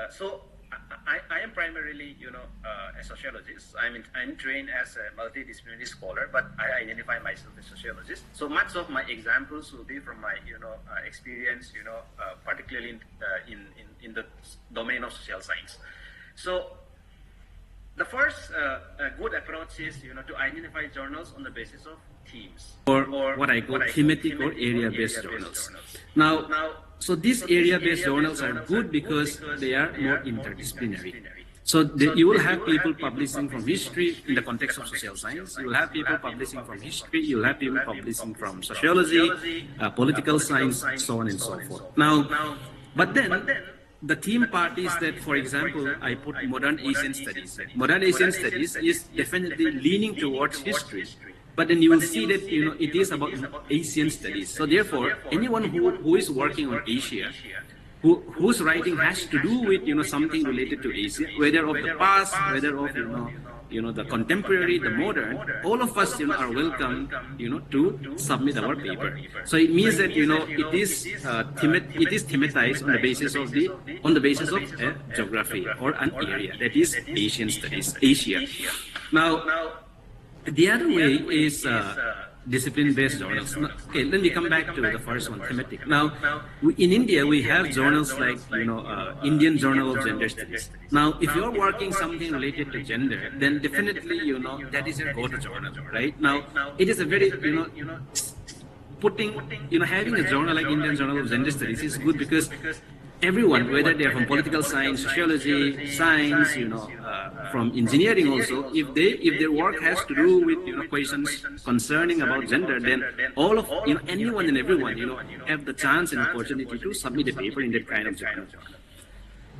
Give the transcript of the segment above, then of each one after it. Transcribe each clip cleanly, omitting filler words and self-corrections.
So I am primarily, a sociologist. I'm trained as a multidisciplinary scholar, but I identify myself as a sociologist. So much of my examples will be from my, experience, particularly in the domain of social science. So the first good approach is, to identify journals on the basis of themes, or what I call thematic or area-based journals. Now, so these area-based journals are good because they are more interdisciplinary. So you will have people publishing from history in the context of social science. You will have people publishing from history. You will have people publishing from sociology, political science, so on and so forth. Now, but then the theme part is that, for example, I put modern Asian studies. Modern Asian studies is definitely leaning towards history. But then you will see that it is about Asian studies. So therefore, anyone who is working on Asia, whose writing has to do with something related to Asia, whether of the past, whether of the contemporary, the modern, all of us are welcome to submit our paper. So it means that it is thematized on the basis of a geography or an area, that is Asian studies, Asia. Now, the other way is discipline-based journals. Okay, then we come back to the first one, thematic. Now, in India, we have journals like, Indian Journal of Gender Studies. Now, if you're working something related to gender, then definitely, that is your go-to journal, right? Now, it is a very, having a journal like Indian Journal of Gender Studies is good because everyone, whether they are from political science, sociology, science, from engineering also, if their work has to do with questions concerning about gender, then all of anyone and everyone have the chance and opportunity to submit a paper in that kind of journal.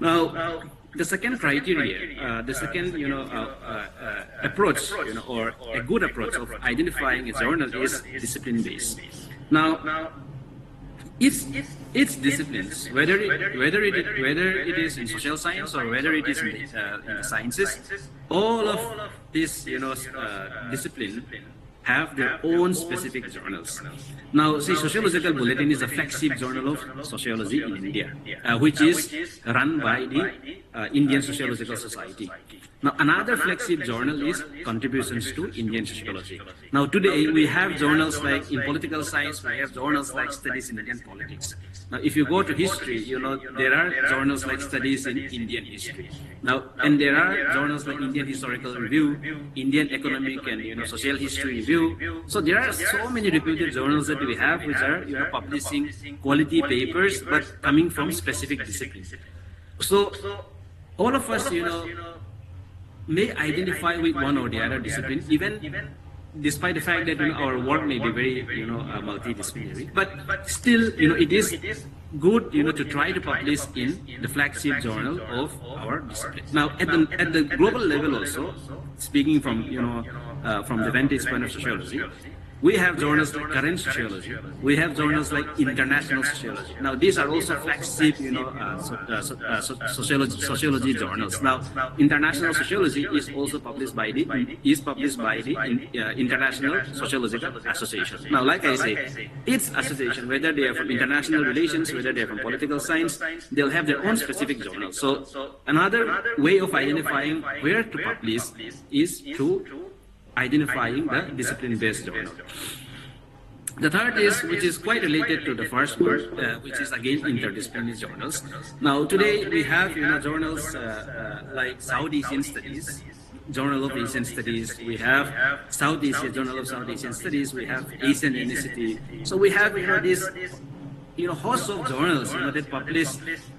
Now, the second criteria, the second approach, or a good approach of identifying a journal is discipline-based. Now, its disciplines, whether it is in social science or whether it is in the sciences, all of these discipline have their own specific journals. Now, see, Sociological Bulletin is a flagship journal of sociology in India, which is run by the Indian Sociological Society. Now, another flagship journal is Contributions to Indian Sociology. Now, today we have journals like in political science, we have journals like Studies in Indian Politics. Now, if you go to history, there are journals like Studies in Indian History. Now, and there are journals like Indian Historical Review, Indian Economic and Social History Review. So there are so many reputed journals that we have which are publishing quality papers, but coming from specific disciplines. So all of us, may identify with one or the other discipline, even despite the fact that our work may be very multidisciplinary, but still it is good to try to publish in the flagship journal of our discipline. Now at the global level also, speaking from the vantage point of sociology, we have journals like Current Sociology. We have journals like International Sociology. Now, these are also flagship, sociology journals. Now, International Sociology is also published by the International Sociological Association. Now, like I say, its association, whether they are from international relations, whether they are from political science, they'll have their own specific journal. So, another way of identifying where to publish is through identifying the discipline-based journal. The third is, which is quite related to the first one, which is again interdisciplinary journals. Now today we have journals like South Asian Studies, Journal of Asian Studies, we have South Asia, Journal of South Asian Studies, we have Asian Ethnicity. So we have this host of journals that publish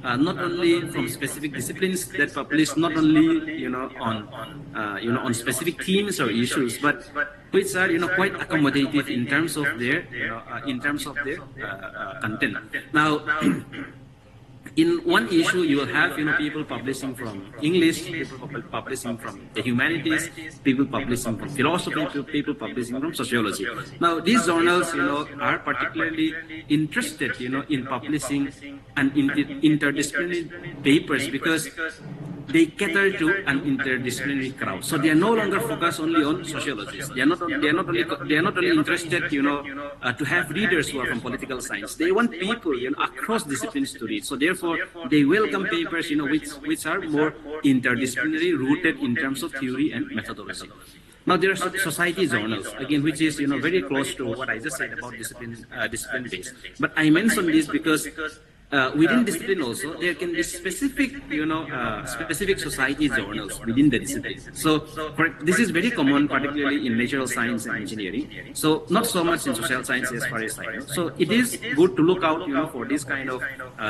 not only from specific disciplines, that publish not only on specific themes or issues, but which are quite accommodative in terms of their content. Now, in one issue, you will have people publishing from English, people publishing from the humanities, people publishing from philosophy, people publishing from sociology. Now, these journals, are particularly interested, in publishing an interdisciplinary papers because they cater to an interdisciplinary crowd. So they are no longer focused only on sociologists. They are not only interested, to have readers who are from political science. They want people, across disciplines to read. So therefore, they welcome papers, which are more interdisciplinary, rooted in terms of theory and methodology. Now there are society journals, again, which is very close to what I just said about discipline based. But I mentioned this because within discipline also there can be specific specific society journals within the discipline. So this is very common, particularly in natural science and engineering. So not so much in social science as far as I know. So it is good to look out for this kind of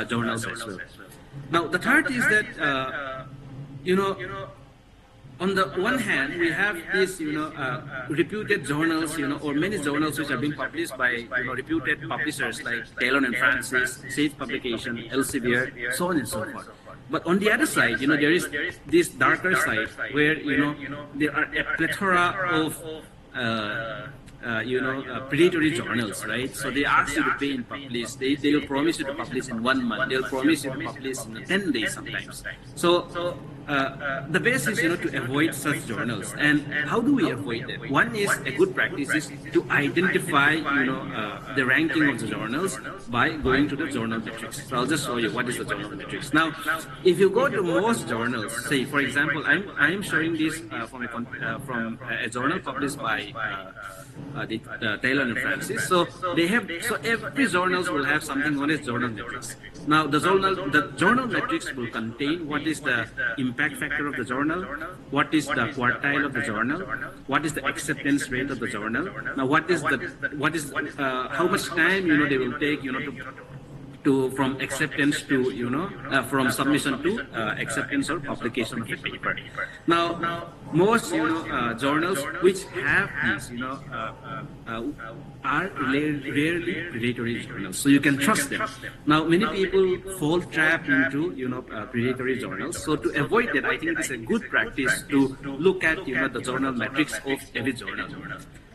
journals as well. Now the third is that on the one hand, we have these, reputed journals, or many journals which are being published by, reputed publishers like Taylor and Francis, Sage Publication, Elsevier, so on and so forth. But on the other side, there is this darker side where, there are a plethora of, predatory journals, right? So they ask you to pay and publish. They will promise you to publish in 1 month. They'll promise you to publish in 10 days sometimes. So the best is, to avoid such journals. And how do we avoid that? One is a good practice is to identify, the ranking of the journals by going to the journal metrics. So I'll just show you what is the journal metrics. Now, if you go to most journals, say, for example, I'm showing this from a journal published by Taylor and Francis. So every journals will have something known as journal metrics. Now the journal metrics will contain what is the impact factor of the journal, what is the quartile of the journal, what is the acceptance rate of the journal. Now how much time they will take from acceptance to from submission to acceptance or publication of a paper. Now most journals which have these are rarely predatory journals, so you can trust them. Now many people fall trap into predatory journals. So to avoid that, I think it is a good practice to look at the journal metrics of every journal.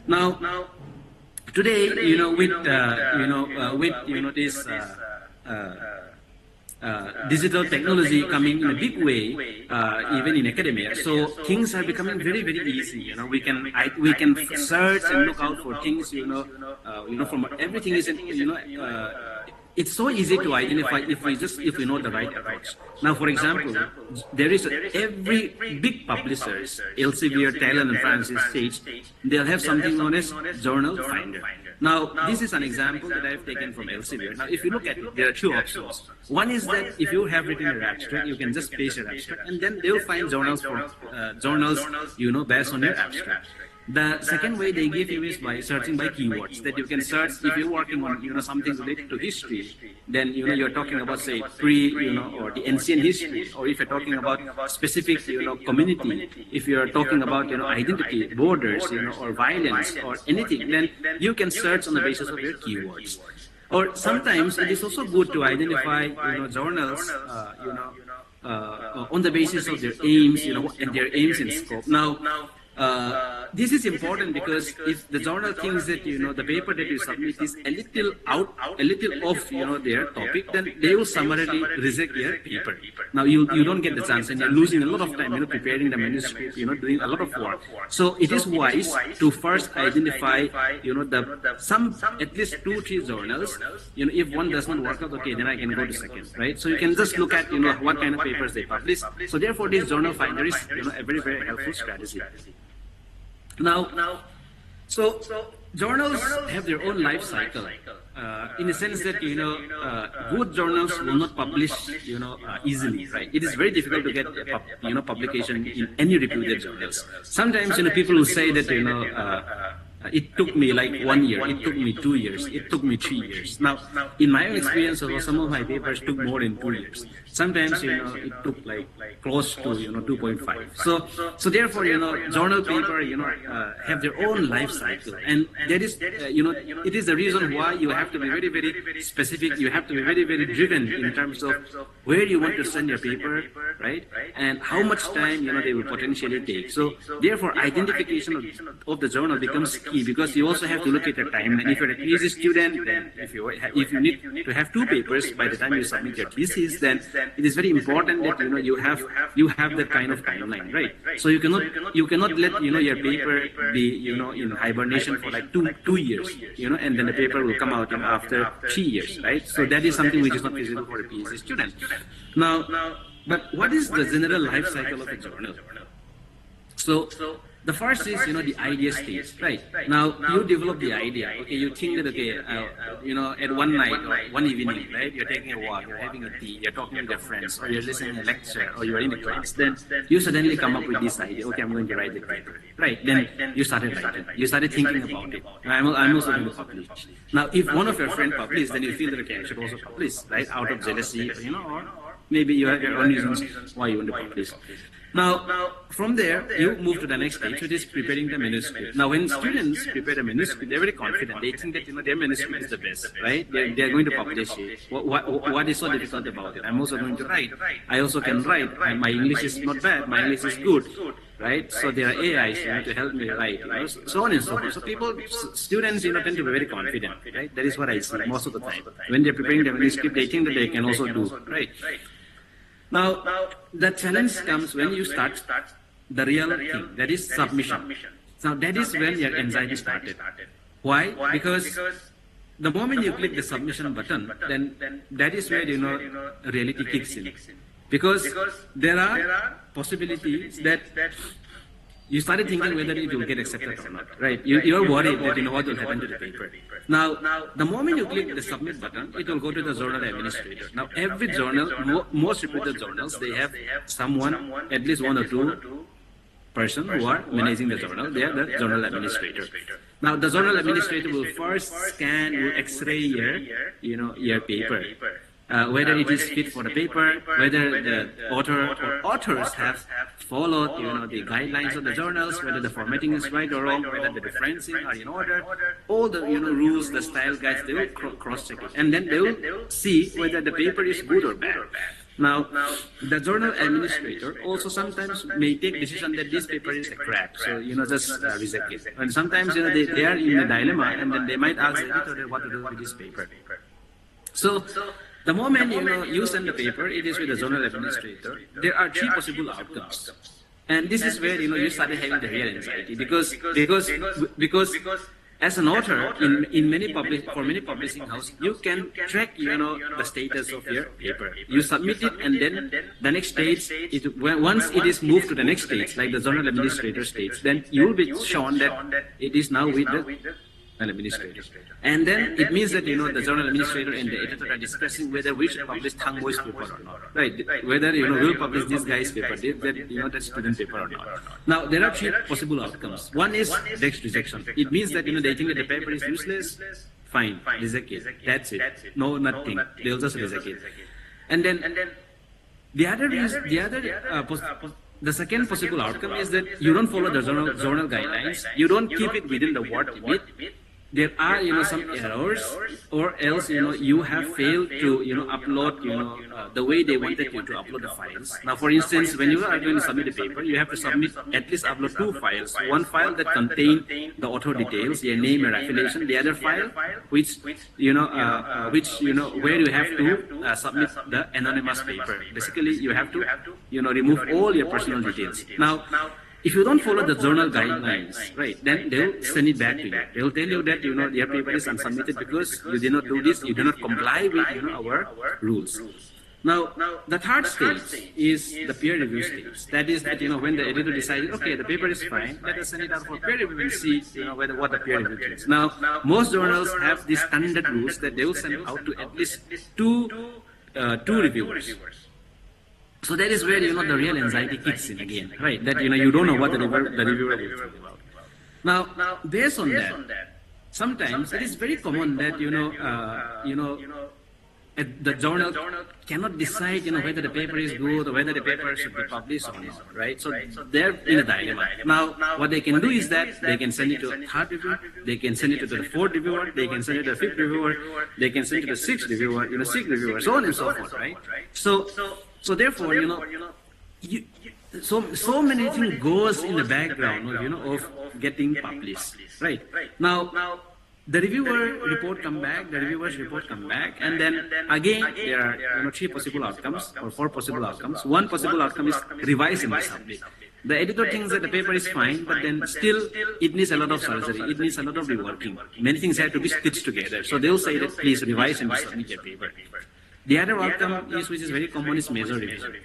Now today with this digital technology coming in a big way, even in academia. So things are becoming very, very easy. We can search and look out for things. From everything is it's so easy to identify if we know the right approach. Now, for example, there is every big publishers, Elsevier, Taylor and Francis, Sage, they'll have something known as Journal Finder. Now, this is an example that I've taken from Elsevier. Now, if you look at it, there are two options. One is that if you have written your abstract, you can just paste your abstract, and then they'll find journals based on your abstract. The second way they give you is by searching by keywords, that you can search if you're working on something related to history, then you're talking about, say, or the ancient history, or if you're talking about specific community, if you're talking about identity, borders, or violence or anything, then you can search on the basis of your keywords. Or sometimes it is also good to identify journals on the basis of their aims, and their aims and scope. Now this is important because if the journal thinks that the paper that you submit is a little off their topic, then they will summarily reject your paper. Now you don't get the chance, and you're losing a lot of time preparing the manuscript, doing a lot of work. So it is wise to first identify some at least 2-3 journals. If one does not work out, okay, then I can go to second, right? So you can just look at what kind of papers they publish. So therefore this journal finder is a very, very helpful strategy. Now, so journals have their own life cycle, in the sense that good journals will not publish easily, right? It is very difficult to get publication in any reputed journals. Sometimes people will say that it took me like 1 year, it took me 2 years, it took me 3 years. Now, in my own experience, some of my papers took more than 2 years. Sometimes, it took like close to, 2.5. So therefore, journal paper, have their own life cycle. And that is, it is the reason why you have to be very, very specific. You have to be very, very driven in terms of where you want to send your paper, right? And how much time, they will potentially take. So therefore, identification of the journal becomes key key, because you also have to look at your timeline. If you're a PhD student, then if you need to have 2 papers by the time you submit your thesis, then it is very important that you have that kind of timeline, right? So you cannot let your paper be in hibernation for like two years, and then the paper will come out after 3 years, right? So that is something which is not feasible for a PhD student. Now, but what is the general life cycle of a journal? So the first is, the idea stage, right? Now, you develop the idea, okay, you think that, okay, at one night or one evening, right, you're taking a walk, you're having a tea, you're talking with your friends, or you're listening to a lecture, or you're in a class, then you suddenly come up with this idea, okay, I'm going to write the paper, right? Then you started writing, you started thinking about it. I'm also going to publish. Now, if one of your friends publishes, then you feel that, okay, I should also publish, right, out of jealousy, or maybe you have your own reasons why you want to publish. Now, from there, you move to the next stage, which is preparing the manuscript. Now, when students prepare the manuscript, they're very confident. They think that, their manuscript is the best, right? They're going to publish it. What is so difficult about it? I'm also going to write. I also can write. My English is not bad. My English is good, right? So there are AIs, to help me write, so on and so forth. So students, tend to be very confident, right? That is what I see most of the time. When they're preparing the manuscript, they think that they can also do, right? Now, the challenge comes when you start the real thing, that is submission. Now, that is when your anxiety started. Why? Because the moment you click the submission button, then that is where, reality kicks in. Because there are possibilities that you started thinking whether it will get accepted or not, right? You're worried that, what will happen to the paper. Now, the moment you click the submit button, it will go to the journal administrator. Now, every journal, most reputed journals, they have someone, at least 1 or 2 person who are managing the journal. They are the journal administrator. Now, the journal administrator will first scan, will X-ray your paper. Whether it is fit for the paper, whether the author or authors have followed, the guidelines of the journals, whether the formatting is right or wrong, whether the referencing are in order, all the rules, the style guides, they will cross-check it, and then they will see whether the paper is good or bad. Now, the journal administrator also sometimes may take decision that this paper is a crap, so just reject it. And sometimes they are in a dilemma, and then they might ask the editor what to do with this paper. So the moment you send the paper, it is with the journal administrator. There are 3 possible outcomes, and this is where you started having the real anxiety, because as an author in many publishing house, you can track the status of your paper. You submit it, and then the next stage, once it is moved to the next stage, like the journal administrator stage, then you will be shown that it is now with the administrator. And then it means that the journal administrator and the editor are discussing whether we should publish Thang Boy's paper or not, right? Whether we'll publish this guy's paper, that student paper or not. Now, there are 3 possible outcomes. One is direct rejection. It means that they think that the paper is useless. Fine, reject it. That's it. No, nothing. They'll just reject it. And then the second possible outcome is that you don't follow the journal guidelines. You don't keep it within the word limit. There are some errors, or else you have failed to upload the way they wanted you to upload the files. Now, for instance, when you are going to submit a paper, you have to submit at least upload 2 files. One file that contains the author details, your name, your affiliation. The other file which where you have to submit the anonymous paper. Basically, you have to remove all your personal details. Now, if you don't follow the journal guidelines, right, then they'll send it back to you. They'll tell you that your paper is unsubmitted because you did not do this, you did not comply with our rules. Now, the third stage is the peer review stage. That is that when the editor decides, okay, the paper is fine, let us send it out for peer review and see what the peer review is. Now, most journals have these standard rules that they will send out to at least two reviewers. So that is where the real anxiety kicks in again, right? That you don't know what the reviewer will think about. Now, based on that, sometimes it is very common that the journal cannot decide whether the paper is good or whether the paper should be published or not, right? So they're in a dilemma. Now, what they can do is that they can send it to a 3rd reviewer, they can send it to the 4th reviewer, they can send it to the 5th reviewer, they can send it to the 6th reviewer, 6th reviewer, so on and so forth, right? So therefore, so many things goes in the background of getting published, right? Now the reviewers report come back, and then again there are 3 possible outcomes or 4 possible outcomes. One possible outcome is revise and resubmit. The editor thinks that the paper is fine, but then still it needs a lot of surgery, it needs a lot of reworking. Many things have to be stitched together. So they'll say that please revise and resubmit your paper. The other outcome is, which is very common, is major revision.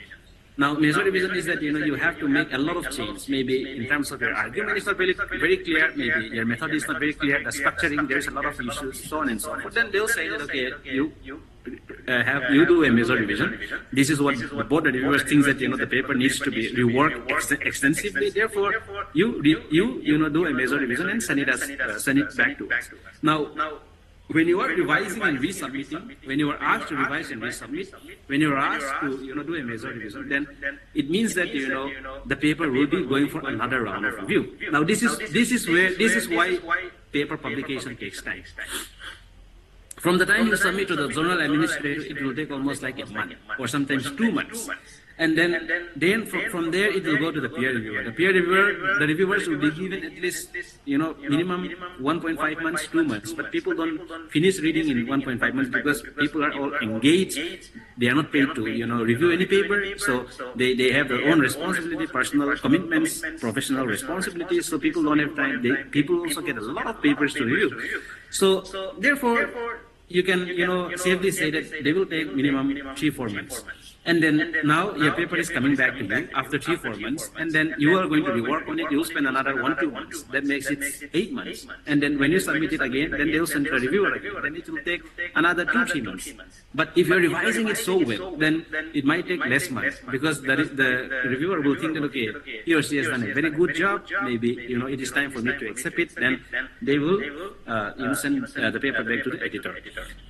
Now, major revision is that you have to make a lot of change. Maybe in terms of your argument is not very clear. Maybe your method is not very clear. The structuring, there's a lot of issues, so on and so forth. Then they'll say that okay, you do a major revision. This is what the board of reviewers thinks that the paper needs to be reworked extensively. Therefore, you do a major revision and send it back to us. Now, when you are revising and resubmitting, when you are asked to revise and resubmit, when you are asked to do a major revision, then it means that the paper will be going for another round of review. Now this is why paper publication takes time. From the time you submit to the journal administrator, it will take almost like a month or sometimes 2 months. And then from there it will go to the peer reviewer. The reviewers will be given at least minimum 1.5 months, 2 months. But people don't finish reading in 1.5 months because people are all engaged. They are not paid to review any paper. So they have their own responsibility, personal commitments, professional responsibilities. So people don't have time. People also get a lot of papers to review. So therefore you can safely say that they will take minimum 3-4 months. And then now your paper is coming back to you after 3-4 months, and then you are going to rework on it. You'll spend another 1-2 months. That makes it 8 months. And then when you submit it again, then they'll send to a reviewer again. Then it will take another 2-3 months. But if you're revising it so well, then it might take less months, because the reviewer will think that okay, he or she has done a very good job. Maybe it is time for me to accept it. Then they will send the paper back to the editor.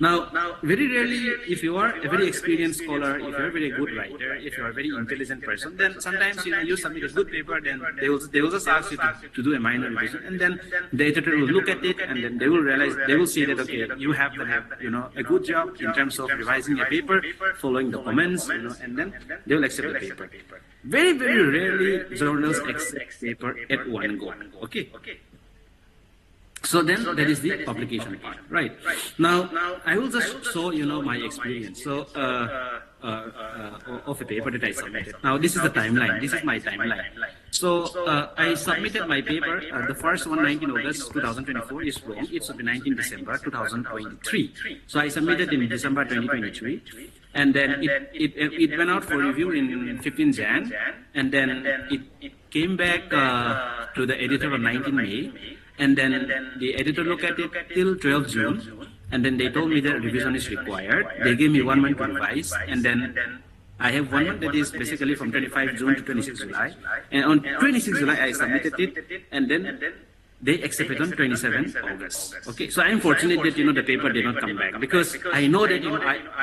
Now, very rarely, if you are a very experienced scholar, if you are a very good writer, if you are a very intelligent person, then sometimes you submit a good paper, then they will just ask you to do a minor revision, and then the editor will look at it, and then they will see that okay, you have done a good job in terms of revising your paper, following the comments, and then they will accept the paper. Very, very rarely journals accept paper at one go. Okay. So then that is the publication part, right? Now I will just show my experience. So of a paper that I submitted. Now this is the timeline. This is my timeline. So I submitted my paper. The first one, 19 August 2024, is wrong. It should be 19 December 2023. So I submitted in December 2023. And then it went out for review in 15 Jan. And then it came back to the editor on 19 May. And then the editor looked at it till 12 June. And then they told me that revision is required. They gave me 1 month to revise. And then I have 1 month that is basically from 25 June to 26 July. And on 26 July, I submitted it. And then they accepted on 27 August. Okay, so I am fortunate that the paper did not come back, because I know that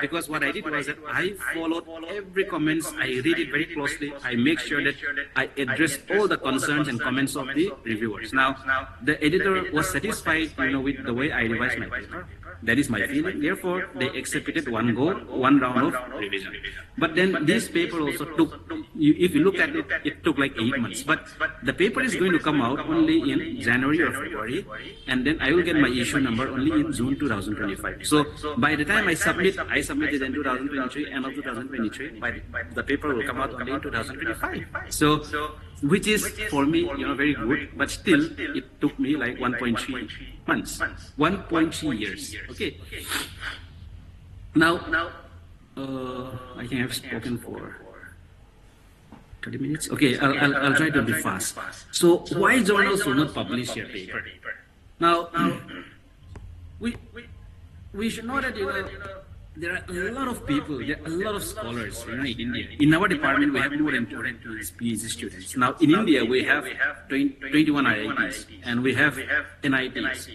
because what I did was that I followed every comments. I read it very closely. I make sure that I address all the concerns and comments of the reviewers. Now the editor was satisfied with the way I revised my paper. That is my feeling. Therefore, they accepted one round of revision. But then this paper also took, if you look at it, it took like 8 months. But the paper is going to come out only in January or February, and then I will get my issue number only in June 2025. So by the time I submitted in 2023, end of 2023, the paper will come out only in 2025. So, which is for me, very good, but still it took me like 1.3 months, 1.3 years. Okay. Now, I think I've spoken for 30 minutes. Okay, I'll try to be fast. So, why journals will not publish your paper? Now, we should know that there are a lot of people, there are a lot of scholars in India. In our department, we have more than 200 PhD students. Now, in India, we have 21 IITs, and we have NITs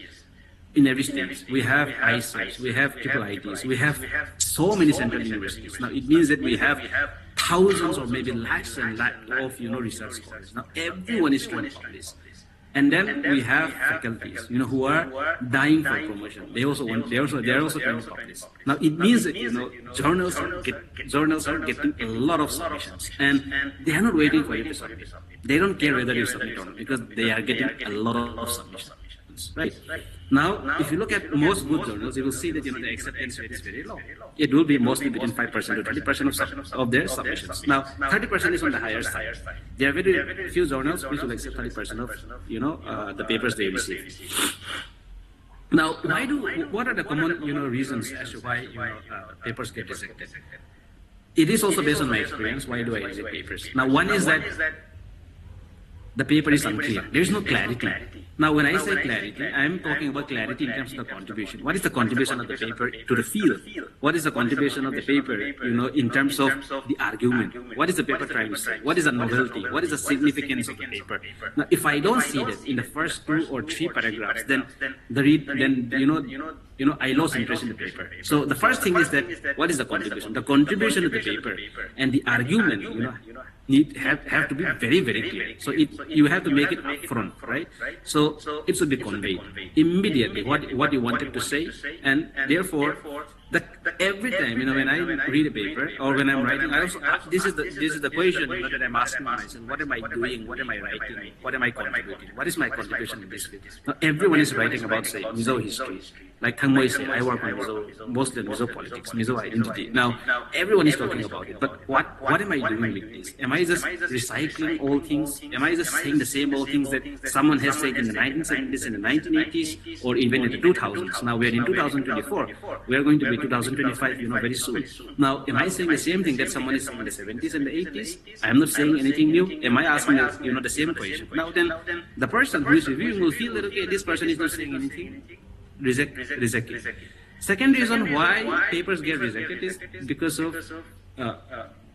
in every state. We have ISRs, we have triple ITs, we have so many central universities. Now, it means that we have thousands or maybe lakhs and lakhs of research scholars. Now, everyone is trying to publish. And then we have faculties, who are dying for promotion. They're also trying to publish. Now it means that journals are getting a lot of submissions, and they are not waiting for you to submit. They don't care whether you submit or not because they are getting a lot of submissions. Right. Now, if you look at most good journals, you will see that the acceptance rate is very low. It will be mostly between 5% to 20% of their submissions. Now, 30% is on the higher side. There are very few journals which will accept 30% of the papers they receive. Now, what are the common reasons as to why papers get rejected? It is also based on my experience. Why do I reject papers? Now, one is that the paper is unclear. There is no clarity. Now, when I say clarity, I am talking about clarity in terms of the contribution. What is the contribution of the paper to the field? What is the contribution of the paper, in terms of the argument? What is the paper trying to say? What is the novelty? What is the significance of the paper? Now, if I don't see that in the first 2 or 3 paragraphs, then I lost interest in the paper. So the first thing is that what is the contribution? The contribution of the paper and the argument, have to be very, very clear. So you have to make it upfront, right? So it should be conveyed immediately what you wanted to say, and therefore every time when I read a paper or when I'm writing, I also this is the question that I'm asking myself: what am I doing? What am I writing? What am I contributing? What is my contribution in this field? Now everyone is writing about, say, Mizo history. Like Thang Moi said, I work on Mizo, mostly on Mizo politics, Mizo identity. Now everyone is talking about it, but what am I doing with this? Am I just recycling old things? Am I just saying the same old things that someone has said in the 1970s and the 1980s, or even in the 2000s? Now we are in 2024. We are going to be 2025, very soon. Now, am I saying the same thing that someone is saying in the 70s and the 80s? I am not saying anything new. Am I asking the same question? Now then, the person who is reviewing will feel that, okay, this person is not saying anything. Reject it. Second reason why papers get rejected is because of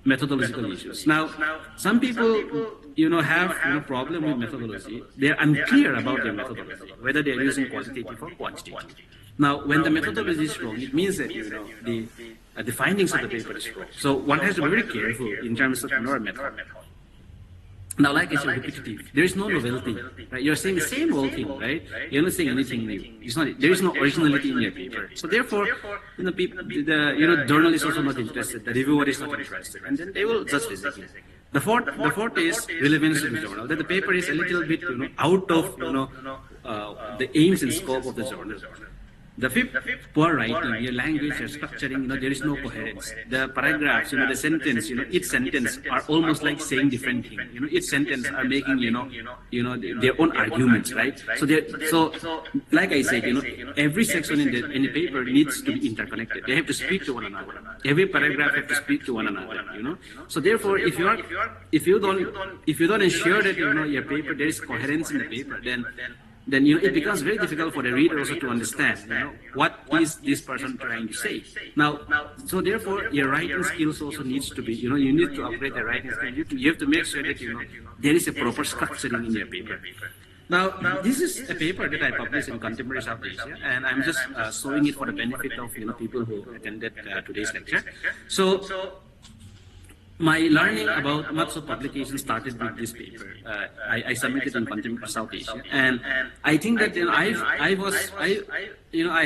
methodological issues. Now, some people, have problem with methodology. They are unclear about their methodology, whether they are using qualitative or quantitative. Now, when the methodology is wrong, it means that the findings of the paper is wrong. So one has to be very careful in terms of our method. Now, like I said, repetitive. There is no novelty. Right? You're saying the same old thing, right? You're not saying anything new. There is no originality in your paper. So therefore, the journal is also not interested. The reviewer is not interested, and then they will just reject it. The fourth is relevance to the journal. That the paper is a little bit, out of the aims and scope of the journal. The fifth, poor writing, your language, your structuring, there is no coherence. The paragraphs, the sentence, each sentence are almost like saying different things. Each sentence are making, their own arguments, right? So like I said, every section in the paper needs to be interconnected. They have to speak to one another. Every paragraph have to speak to one another, So therefore, if you don't ensure that, your paper, there is coherence in the paper, then it becomes very difficult for the reader also to understand, what is this person trying to say. Now, so therefore, your writing skills also needs to be, you need to upgrade the writing skills. You have to make sure that, there is a proper structuring in your paper. Now, this is a paper that I published in Contemporary South Asia, and I'm just showing it for the benefit of, people who attended today's lecture. So, my learning about much of publication started with this paper. I submitted in Contemporary South Asia, and I think that I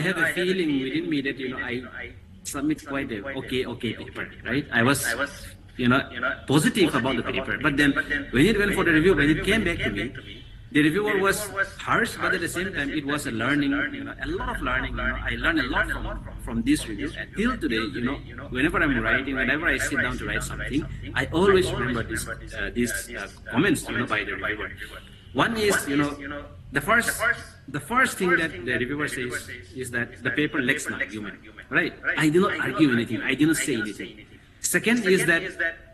have a feeling within me that I submit quite a okay paper, right? I was positive about the paper, but then when it went for the review, when it came back to me, the reviewer was harsh, but at the same time, it was a learning, a lot of learning. I learned a lot from this review. And till today, whenever I'm writing, whenever I sit down to write something, I always remember these comments, by the reviewer. One is, the first thing that the reviewer says is that the paper lacks an argument, right? I did not argue anything. I did not say anything. Second is that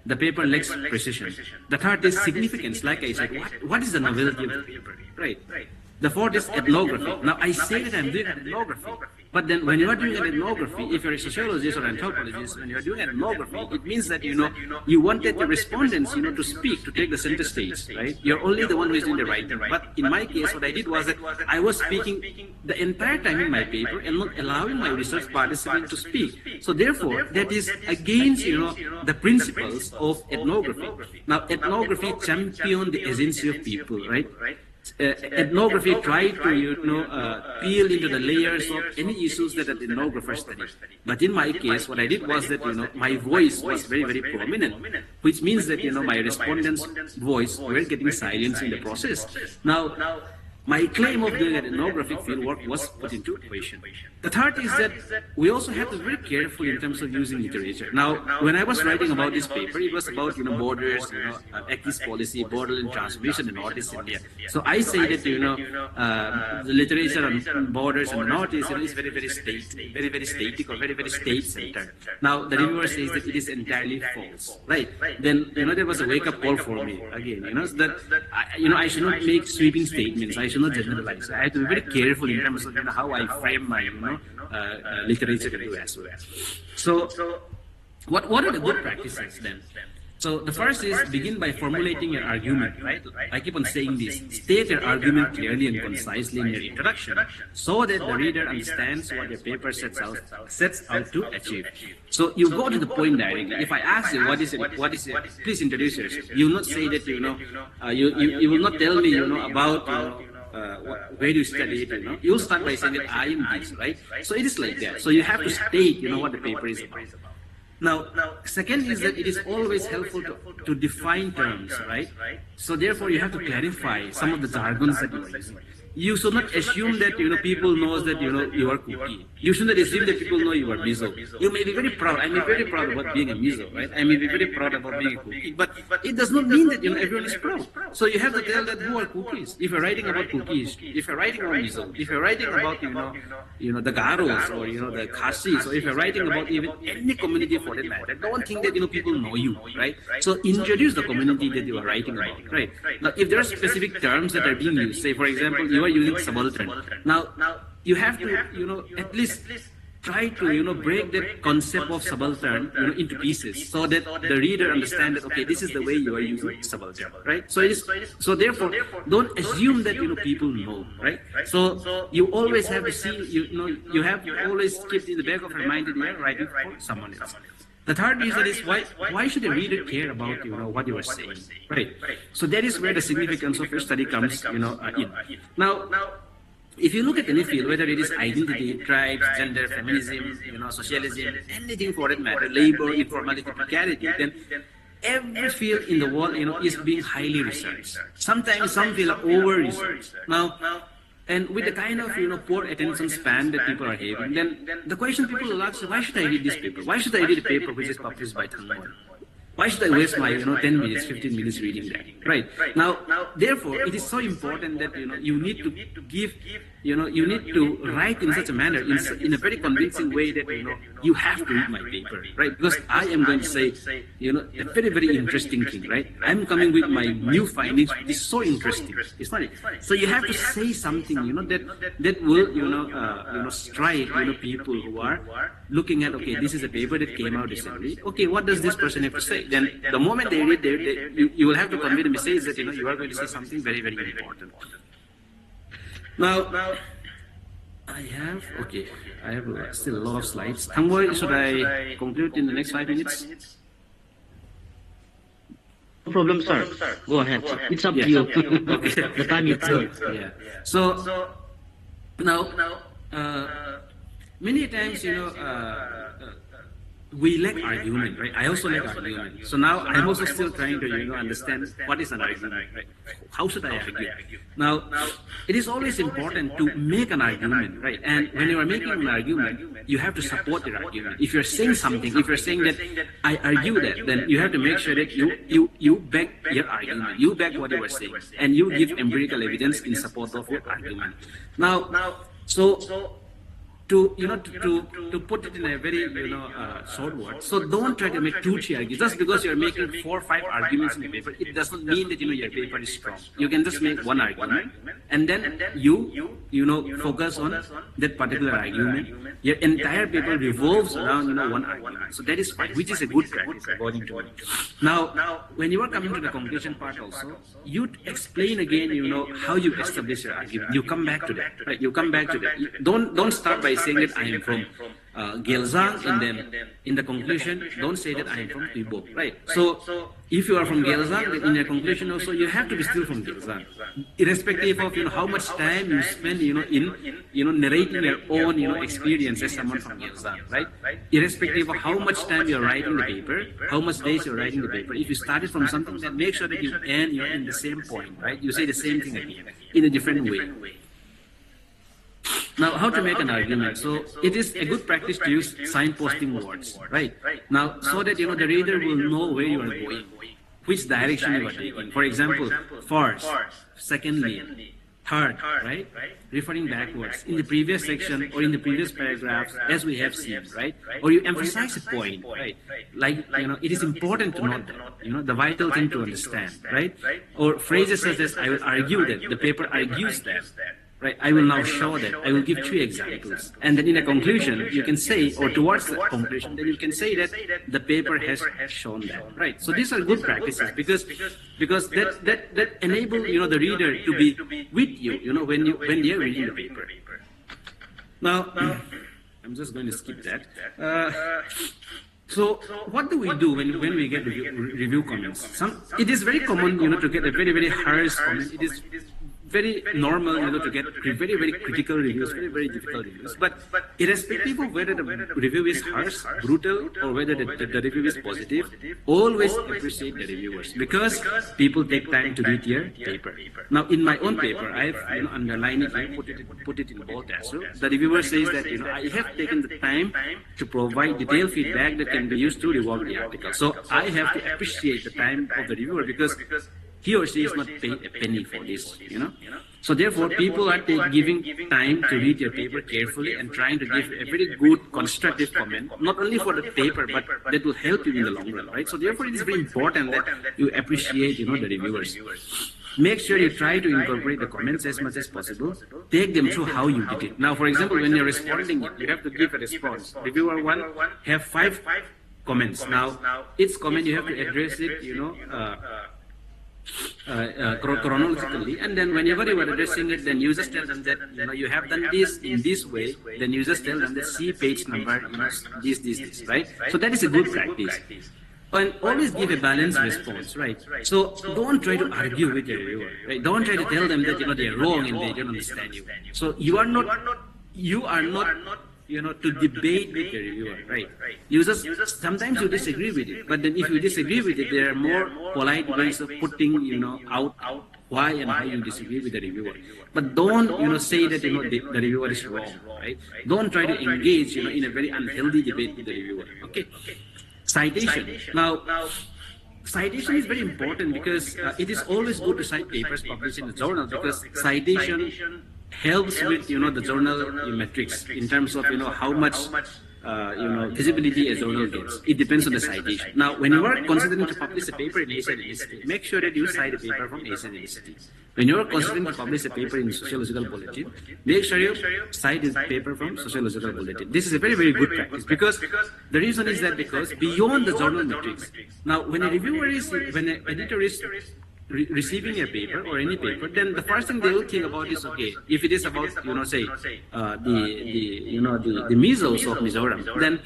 the paper lacks precision. The third is significance. Like I said, what is the novelty of the paper, right? The fourth is ethnography. Now, I say that I'm doing ethnography, but then when you are doing an ethnography, if you're a sociologist or anthropologist, when you're doing ethnography, it means that, you wanted the respondents, to speak, to take the center stage, right? You're only the one who is doing the writing. But in my case, what I did was that I was speaking the entire time in my paper and not allowing my research participants to speak. So therefore, that is against, the principles of ethnography. Now, ethnography champions the agency of people, right? ethnography try to, peel into the layers of any issues that an ethnographer studies. But in my case, what I did was that, my voice was very, very prominent, which means that, my respondents' voice were getting silenced in the process. Now, my claim of doing an ethnographic fieldwork was put into question. The third is that we also have to be very careful in terms of using literature. Now, when I was writing about this paper, it was about, borders, Act East policy, borderland transformation in Northeast India. So I say that, the literature on borders in the Northeast is very, very static or very, very state-centered. Now, the reviewer says that it is entirely false, right? Then, there was a wake-up call for me again, that, I should not make sweeping statements. I should not generalize. I have to be very careful in terms of how I frame my literature review as well. So what are the good practices then? So the first is begin by formulating your argument, right? I keep on saying this. State your argument clearly and concisely in your introduction so that the reader understands what your paper sets out to achieve. So you go to the point directly. If I ask you what is it, please introduce yourself. You will not say that, you will not tell me, about where you study it, you'll start by saying that I am this, right? So it is like that. So you have to state, what the paper is about. Now, second is that it is always helpful to define terms, right? So therefore, you have to clarify some of the jargons that you are using. You should not assume that, people knows that, you are Kuki. You should not assume that people know you are Mizo. You may be very proud. I may be very proud about being a Mizo, right? I may be very proud about being a Kuki. But it does not mean that, everyone is proud. So you have to tell that who are Kukis. If you're writing about Kuki history, if you're writing about Mizo, if you're writing about, the Garos or, the Khasis, or if you're writing about even any community for that matter, don't think that, people know you, right? So introduce the community that you are writing about, right? Now, if there are specific terms that are being used, say, for example, you are using subaltern. Now, you have to, at least try to, break that concept of subaltern, into pieces so that the reader understands that, okay, this is the way you are using subaltern, right? So therefore, don't assume that, people know, right? So you always have to see, you have to always keep in the back of your mind that you are writing for someone else. The third reason is why should a reader care about what you are saying, right? So that is where the significance of your study comes in. Now, if you look at any field, whether it is identity, tribes, gender, feminism, socialism, anything for that matter, labor, informality, precarity, then every field in the world, is being highly researched. Sometimes some fields are over-researched. Now, and with the kind of poor attention span that people are having, then the question people will ask, why should I read this paper? Why should I read a paper which is published by Thanmol? Why should I waste my 10 minutes, 15 minutes reading that? Right? Now, therefore, it is so important that you need to give, you need to write in such a manner, in a very convincing way that you have to read my paper, right? Because I am going to say, a very, very interesting thing, right? I'm coming with my new findings. It's so interesting. It's funny. So you have to say something, that will, strike, people who are looking at, okay, this is a paper that came out recently. Okay, what does this person have to say? Then the moment they read you will have to convey the message that, you are going to say something very, very important. Now, I have still a lot of slides. Thangboy, should I conclude in the next 5 minutes? No problem, sir. Go ahead. It's up to you. The time you take. Yeah. So now, many times, we lack argument, right? I also lack argument. So now I'm also still trying to, understand what is an argument, right? How should I argue? Now, it is always important to make an argument, right? And when you are making an argument, you have to support your argument. If you're saying something, if you're saying that I argue that, then you have to make sure that you back your argument, you back what you are saying, and you give empirical evidence in support of your argument. Now, so to put it in a very short word, so don't try to make 2-3 arguments. Just because you're making 4 or 5 arguments in the paper, it doesn't mean that your paper is strong. You can just make one argument, and then you focus on that particular argument. Your entire paper revolves around one argument. So that is fine, which is a good practice according to me. Now, when you are coming to the conclusion part also, you explain again how you establish your argument. You come back to that, right? You come back to that. Don't start by saying that I am from Gyeongsang, and then in the conclusion, don't say that I am from Tuibo, right? So if you are from Gyeongsang, then in your conclusion also, you have to be still from Gyeongsang, irrespective of how much time you spend in narrating your own experience as someone from Gyeongsang, right? Irrespective of how much time you're writing the paper, how much days you're writing the paper. If you started from something, then make sure that you end in the same point, right? You say the same thing again in a different way. Now, how to make an argument? So it is a good practice to use signposting words, right? Now, so that the reader will know where you are going, which direction you are taking. For example, first, secondly, third, right? Referring backwards in the previous section or in the previous paragraphs, as we have seen, right? Or you emphasize a point, right? Like it is important to note that, the vital thing to understand, right? Or phrases such as "I will argue that," "the paper argues that." Right, I will now show that. I will give 3 examples. And then in a conclusion, you can say, or towards the conclusion, then you can say that the paper has shown that. Right. So these are good practices because that enable the reader to be with you, when they are reading the paper. Now I'm just going to skip that. So what do we do when we get review comments? It is very common, to get a very, very harsh comment. It is very normal, to get very, very critical reviews, very, very difficult reviews. But irrespective of whether the review is harsh, brutal, or whether the review is positive, always appreciate the reviewers because people take time to read your paper. Now, in my own paper, I have underlined it, I put it in bold as well. The reviewer says that I have taken the time to provide detailed feedback that can be used to rework the article. So I have to appreciate the time of the reviewer because he or she is not paid a penny for this, So therefore, people are giving time to read your paper carefully and trying to give a very good constructive comment, not only for the paper, but that will help you in the long run, right? So therefore, it is very important that you appreciate, the reviewers. Make sure you try to incorporate the comments as much as possible. Take them through how you did it. Now, for example, when you're responding, you have to give a response. Reviewer 1 have 5 comments. Now, each comment you have to address it, chronologically, and then whenever you are addressing it, then you just tell them that you have done this in this way. Then you just tell them that see page number, this, right? So that is a good practice. And always give a balanced response, right? So don't try to argue with your reviewer, right? Don't try to tell them that they are wrong and they don't understand you. So you are not to debate with the reviewer, right? Sometimes you disagree with it, but then if you disagree with it, there are more polite ways of putting, out why and how you disagree with the reviewer. But don't, say that, the reviewer is wrong, right? Don't try to engage, in a very unhealthy debate with the reviewer, okay? Citation. Now, citation is very important because it is always good to cite papers published in the journal because citation helps with the journal metrics in terms of how much visibility a journal gets. It depends on the citation. Now, when you are considering to publish a paper in Asian University, make sure that you cite a paper from Asian University. When you are considering to publish a paper in Sociological Bulletin, make sure you cite a paper from Sociological Bulletin. This is a very, very good practice because the reason is that because beyond the journal metrics, now when an editor is receiving a paper or any paper, then the first thing they will think about is, okay, if it is about, the measles of Mizoram, then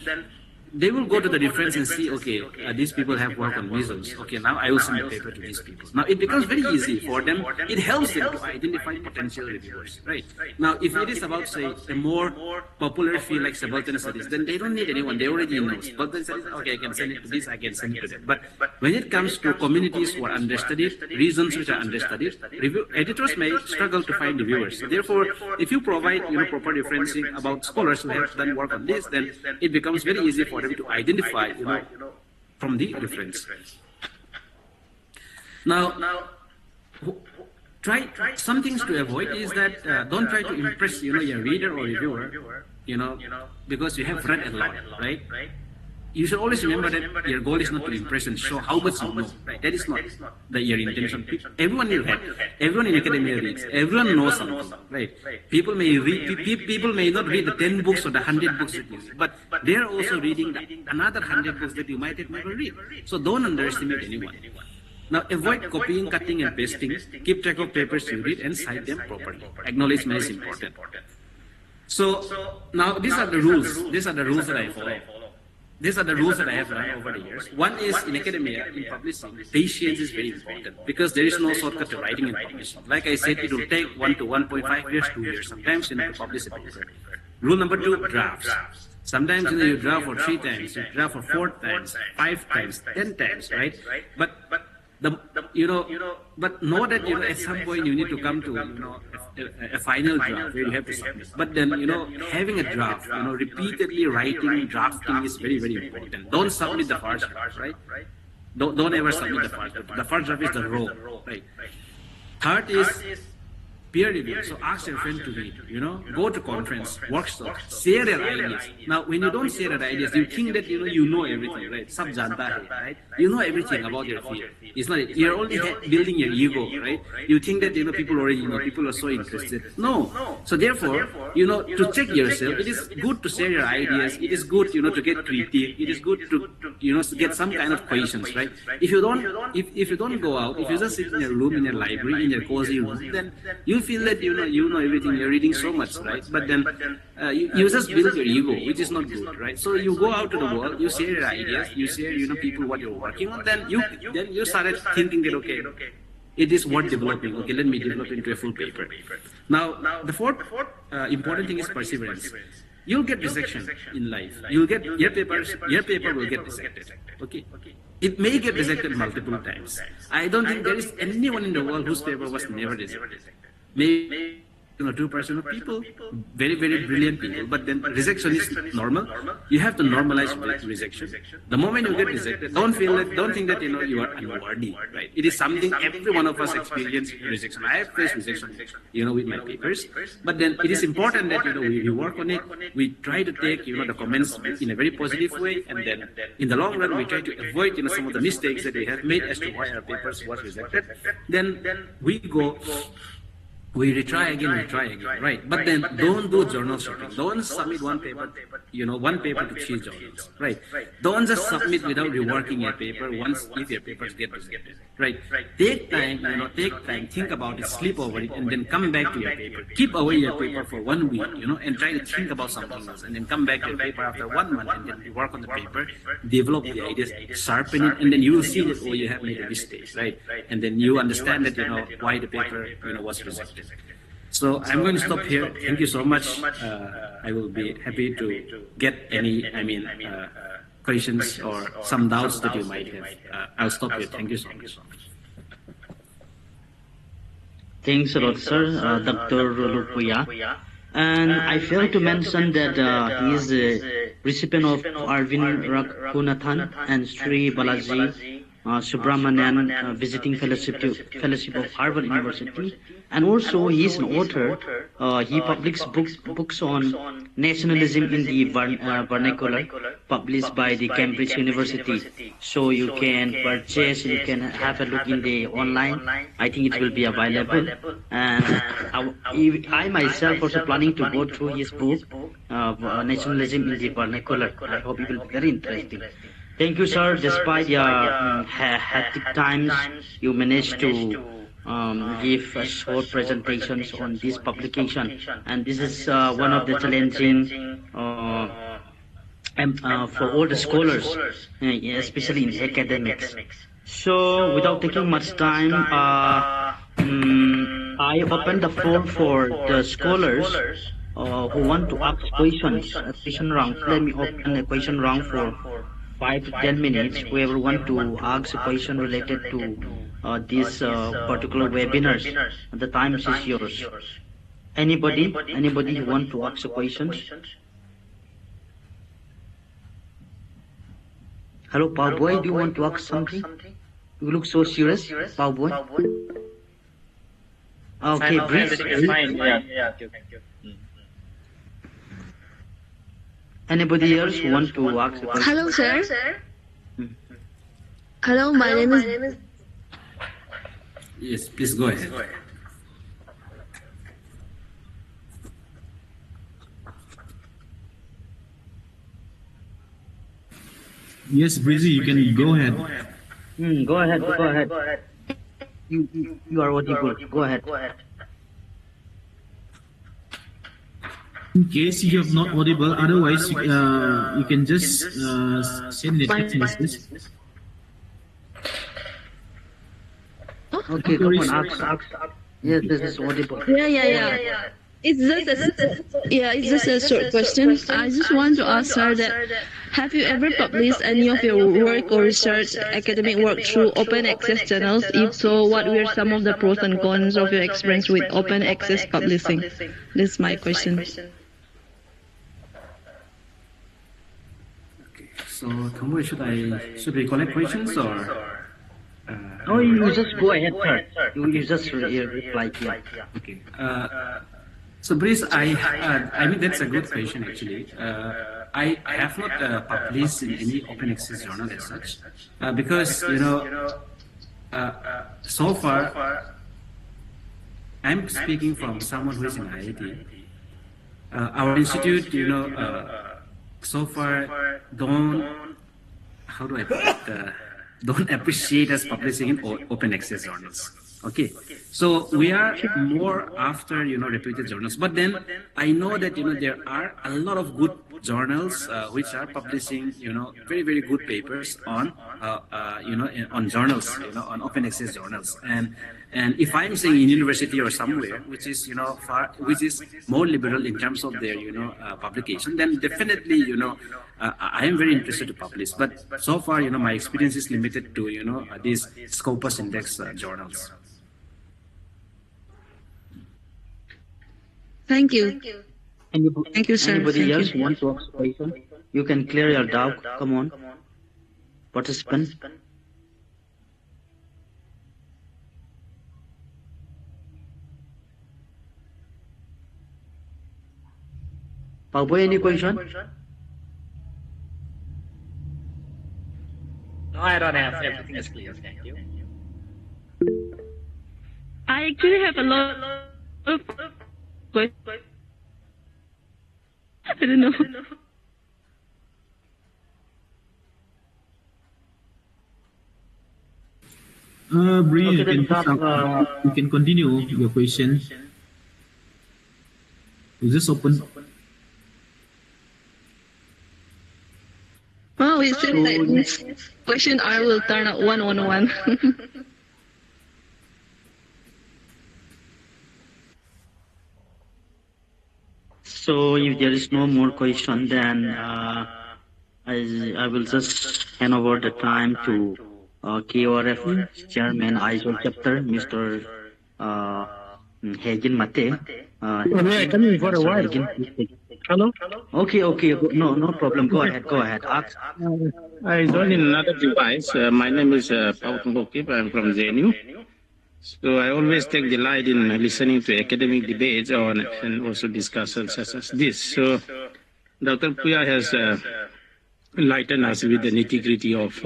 they will go to the reference and see, okay, these people have worked on measles. Okay, now I will send a paper to these people. Now it becomes very easy for them. It helps them to identify potential reviewers, right? Now, if it is about, say, a more popular field like subaltern studies, then they don't need anyone. They already know. Subaltern studies, okay, I can send it to this, I can send it to that. But when it comes to communities who are understudied, regions which are understudied, editors may struggle to find reviewers. So therefore, if you provide, proper referencing about scholars who have done work on this, then it becomes very easy for them to identify, from the reference. Now, try some things to avoid is that don't try to impress, your reader or reviewer, because you have read a lot, right? You should always remember that your goal is not to impress and show how much you know. Right? That is not your intention. Everyone will have. Everyone in academia reads. Everyone knows something. Right? People may read. People may not read the 10 books or the 100 books that you read, but they are also reading another 100 books that you might have never read. So don't underestimate anyone. Now, avoid copying, cutting, and pasting. Keep track of papers you read and cite them properly. Acknowledgement is important. So now these are the rules. These are the rules that I follow. These are the rules that I have learned over the years. One is in academia, in publishing, patience is very important because there is no shortcut to writing and publishing. Like I said, it will take 1 to 1.5 years, 2 years. Sometimes you need to publish a paper. Rule number 2, drafts. Sometimes you draft for 3 times, you draft for 4 times, 5 times, 10 times, right? But but know that at some point you need to come to a final draft where you have to submit. But then having a draft, repeatedly writing, drafting is very, very important. Don't submit the first draft, right? Don't ever submit the first draft. The first draft is the raw, right? Third is peer review. So ask your friend to read, go to conference, workshops, share your ideas. Now, when you don't share your ideas, you think that you know everything, right? Sab janta hai, right? You know everything about your field. It's not, you're only building your ego, right? You think that people already know, people are so interested. No. So therefore, to check yourself, it is good to share your ideas. It is good, to get critique. It is good to, get some kind of questions, right? If you don't go out, if you just sit in your room, in your library, in your cozy room, then you feel that you know everything, you're reading so much, right? But then you just build your ego, which is not good, right? So you go out to the world, you share your ideas, you share people what you're working on, then you started thinking that okay, it is worth developing. Okay, let me develop into a full paper. Now the fourth important thing is perseverance. You'll get rejection in life. You'll get your paper will get rejected. Okay. It may get rejected multiple times. I don't think there is anyone in the world whose paper was never rejected. Maybe 2% of people, very, very brilliant people, but then rejection is normal. You have to normalize rejection. The moment you get rejected, don't think that you are unworthy, right? It is something every one of us experience rejection. I have faced rejection, with my papers, but then it is important that we work on it. We try to take the comments in a very positive way, and then in the long run we try to avoid some of the mistakes that we have made as to why our papers was rejected. Then we retry again, right? But then don't do journal shopping. Don't submit one paper to 3 journals, right? Don't just submit without reworking your paper if your papers get rejected, right? Take time, think about it, sleep over it, and then come back to your paper. Keep away your paper for 1 week, and try to think about something else, and then come back to your paper after 1 month, and then work on the paper, develop the ideas, sharpen it, and then you will see that, you have made a mistake, right? And then you understand that, why the paper, was rejected. So I'm going to stop here. Thank you so much. I will be happy to get any, questions or some doubts that you might have. I'll stop here. Thank you so much. Thanks a lot, sir, Dr. Lupuya. And I failed to mention that he is a recipient of Arvind Raghunathan and Sri Balaji Subramanian Visiting Fellowship of Harvard University, and also he is an author. He publishes books on nationalism in the vernacular, published by the Cambridge University. So you can purchase, you can have a look in the online. I think it will be available. And I myself also planning to go through his book, Nationalism in the Vernacular. I hope it will be very interesting. Thank you, sir. Despite your hectic times, you managed to give short presentations on this publication, and this is one of the challenging for all the scholars, especially in academics. So, without taking much time, I open the floor for the scholars who want to ask questions. A question round. Let me open a question round for 5 to 10 minutes. Whoever want to ask a question related to this particular webinars, the time is yours. Anybody who want to ask a question? Hello, Pao Boy, do you want to ask something? You look so serious, Pao Boy. Okay, brief. Fine. Yeah. Thank you. Anybody else who want to ask a question? Hello, sir. Hello, my name is. Yes, please go ahead. Yes, Breezy, you can go ahead. Go ahead. You are audible. Go ahead. In case you have not audible, otherwise you can just send the text message. Okay, come on, ask. Yes, this is audible. Yeah. It's just a short question. I just want to ask her that have you ever published any of your work or research, academic work through open access channels? If so, what were some of the pros and cons of your experience with open access publishing? This is my question. Okay, so Kamui, should we collect questions or? No, you just go ahead, sir. You just reply here. Okay. So, Brice, I mean, that's a good question, actually. I have not published in any open access journal as such, because, so far, I'm speaking from someone who is in IIT. Our institute, so far how do I put it? Don't appreciate us publishing in open access journals. Okay, so we are more after reputed journals, but then I know that there are a lot of good journals which are publishing very, very good papers on on journals, on open access journals. And if I'm saying in university or somewhere which is which is more liberal in terms of their publication, then definitely I am very interested to publish. But so far my experience is limited to these Scopus Index journals. Thank you. Thank you, sir. Anybody else want to ask a question? You can clear your doubt. Come on, participant. Boy, any question? No, I don't have. Everything is clear. Thank you. I actually have a lot of questions. I don't know. Bree, you can continue your question. Is this open? Well, it seems like this question R will turn out 111. So if there is no more question, then I will just hand over the time to KORF Chairman ISO chapter, Mr. Hagin Mate. Coming for a while. Hello? Okay. No problem. Go ahead. Ask. I joined in another device. My name is Paul Kip. I'm from ZNU. So I always take delight in listening to academic debates and also discussions such as this. So Dr. Puya has enlightened us with the nitty-gritty of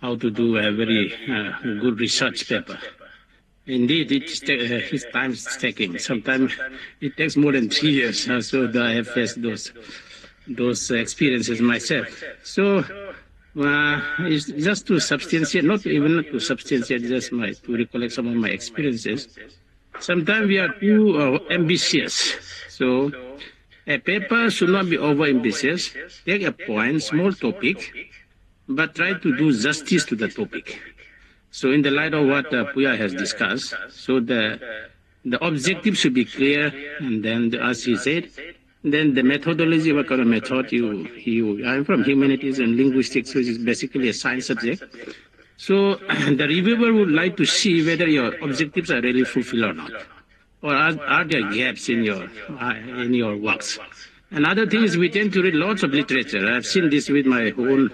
how to do a very good research paper. Indeed, his time is taking. Sometimes it takes more than 3 years. So I have faced those experiences myself. So it's just to substantiate, not to substantiate, just to recollect some of my experiences. Sometimes we are too ambitious. So a paper should not be over-ambitious. Take a point, small topic, but try to do justice to the topic. So in the light of what Puya has discussed, so the objective should be clear, and then as he said, then the methodology, what kind of method I'm from humanities and linguistics, which is basically a science subject. So the reviewer would like to see whether your objectives are really fulfilled or not, or are there gaps in your works. Another thing is we tend to read lots of literature. I've seen this with my own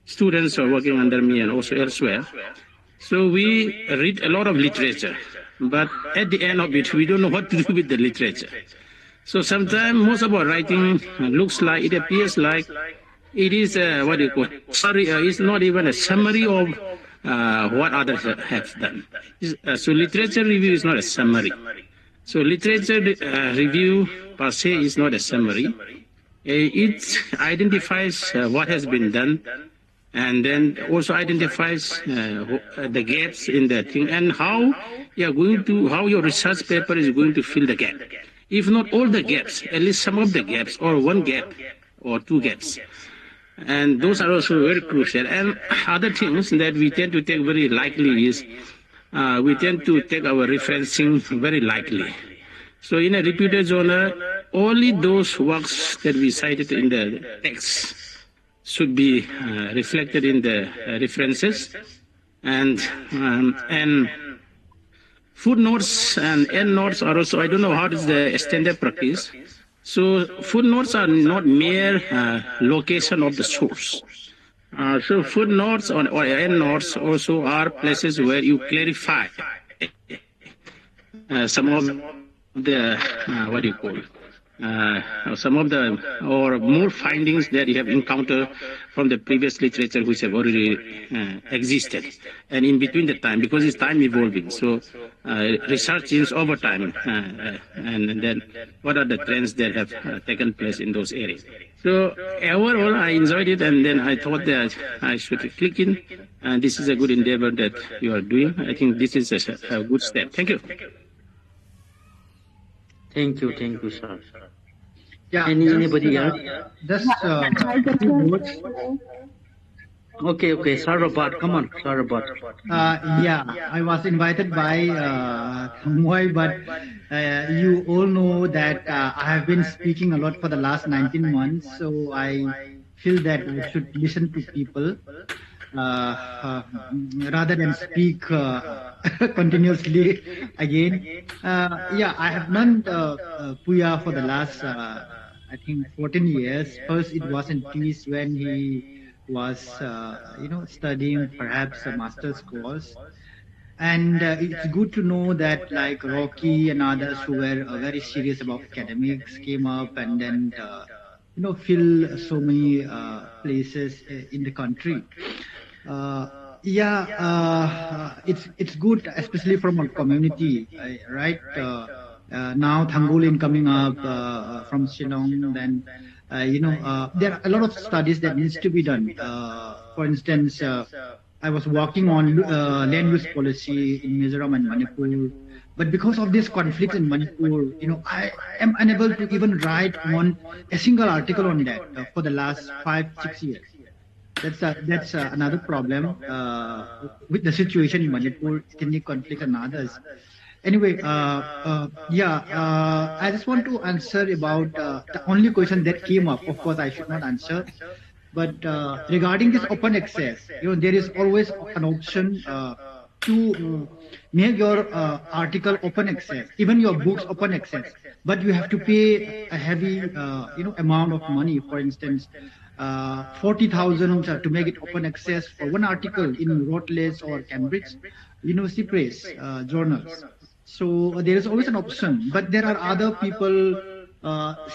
students who are working under me and also elsewhere. So we read a lot of literature, but at the end of it, we don't know what to do with the literature. So sometimes most of our writing looks like, it appears like it is it's not even a summary of what others have done. So literature review is not a summary. So literature review per se is not a summary. It identifies what has been done, and then also identifies the gaps in the thing and how your research paper is going to fill the gap. if not all the gaps, at least some of the gaps, or one gap or two gaps. And those are also very crucial. And other things that we tend to take very lightly is we tend to take our referencing very lightly. So in a reputed journal, only those works that we cited in the text should be reflected in the references, and footnotes and endnotes are also, I don't know how is the standard practice. So footnotes are not mere location of the source. So footnotes or endnotes also are places where you clarify some of the what do you call some of the or more findings that you have encountered from the previous literature which have already existed, and in between the time, because it's time evolving, so research is over time, and then what are the trends that have taken place in those areas. So overall I enjoyed it, and then I thought that I should click in, and this is a good endeavor that you are doing. I think this is a good step. Thank you. Thank you, sir. Yeah, Anybody else? Just few words. Okay, Sir Robert, come on, Sir Robert. Yeah, I was invited by Moy, but you all know that I have been speaking a lot for the last 19 months, so I feel that we should listen to people rather than speak continuously again. Yeah, I have learned Puya for the last, I think, 14 years. First, it was in Greece when he was, studying perhaps a master's course. And it's good to know that like Rocky and others who were very serious about academics came up and then, fill so many places in the country. It's good, especially from a community, right? Now Thangolin coming up from Shillong, then there are a lot of studies that needs to be done. For instance, I was working on land use policy in Mizoram and Manipur, but because of this conflict in Manipur, I am unable to even write on a single article on that for the last 5-6 years. That's another problem with the situation in Manipur, ethnic conflict and others. Anyway, I just want to answer about the only question that came up. Of course, I should not answer. But regarding this open access, there is always an option to make your article open access, even your books open access. But you have to pay a heavy, amount of money. For instance, 40,000 to make it open access for one article in Routledge or Cambridge University Press journals. So there is always an option. But there are other people.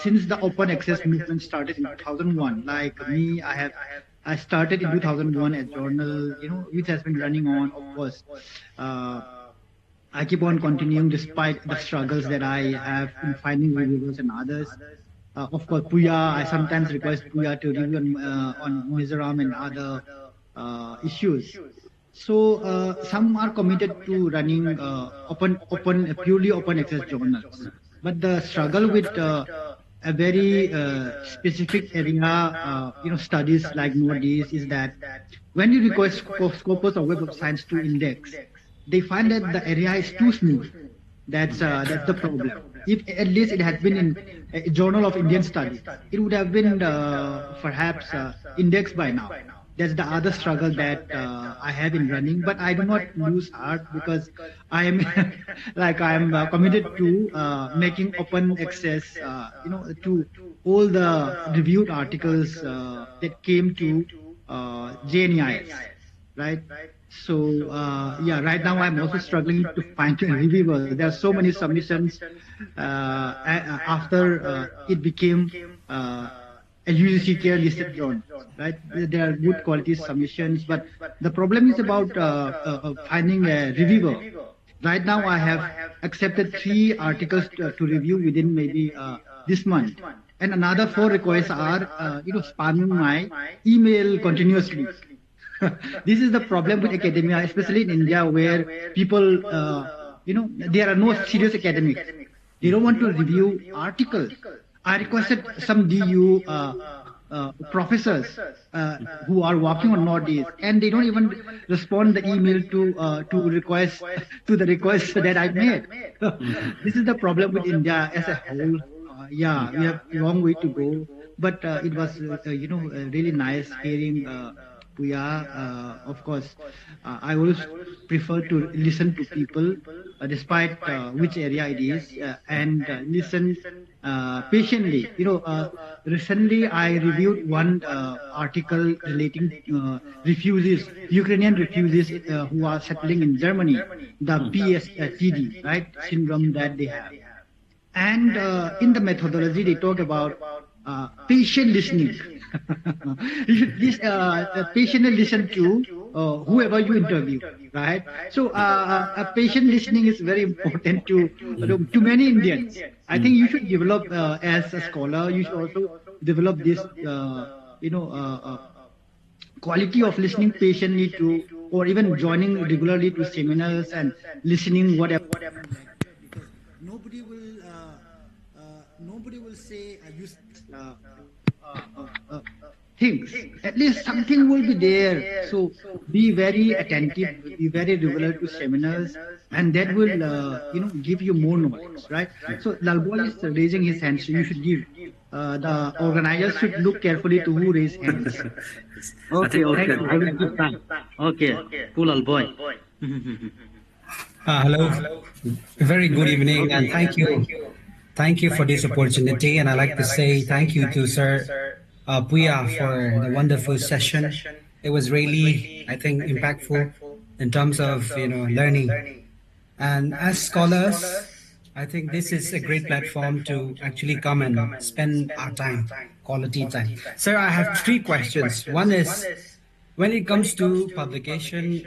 Since the open access movement started in 2001, like me, I started in 2001 a journal, which has been running on, of course. I keep on continuing despite the struggles that I have in finding reviewers and others. Of course, Puya, I sometimes request Puya to review on Mizoram and other issues. So some are committed to running purely open access journals. But the struggle with a very specific area, studies like Northeast is that when you request Scopus or Web of Science to index, they find that the area is too smooth. That's the problem. If at least it had been in a Journal of Indian Studies, it would have been perhaps indexed by now. That's the other struggle that I have in running, but I do not lose heart because I am committed to making open access, to all the reviewed articles that came to JNEIS, right? So right now I'm also struggling to find a reviewer. There are so many submissions after it became a UGC care listed journal, right? There are good quality submissions, but the problem is about finding a reviewer. Right now, I have accepted 3 articles to review within maybe this month, and another 4 requests are, spamming my email continuously. This is the problem with academia, especially in India, where people, there are no serious academics. They don't want to review articles. I requested some DU professors who are working on Northeast, and they don't even respond the email to the request that I made. This is the problem with India as a whole. Yeah, we have a long way to go, but it was really nice hearing Puya. Of course, I always prefer to listen to people, despite which area it is, and listen patiently. Recently I reviewed one article relating refugees, Ukrainian refugees who are settling in Germany, the PSTD, right, syndrome that they have. And in the methodology, they talk about patient listening. You should patiently listen to whoever you interview, right? So patient listening is very important to many Indians. I think you should develop as a scholar. You should also develop this, quality of listening patiently to, or even joining regularly to seminars and listening whatever. Nobody will say things. At least something will be there. So be very attentive, be very regular to seminars, and that will give you more knowledge, right? So Lalboy is raising his hand, so you should give. The organizers should look carefully to who raised hands. Okay. I will give time. Okay. Cool, Lalboy. Hello. Very good evening, and thank you. Thank you for this opportunity, and I'd like to say thank you to Sir Puya for the wonderful session. It was really, I think, impactful in terms of learning. And as scholars, I think this is a great platform to actually come and spend our time, quality time. Sir, I have 3 questions. One is, when it comes to publication,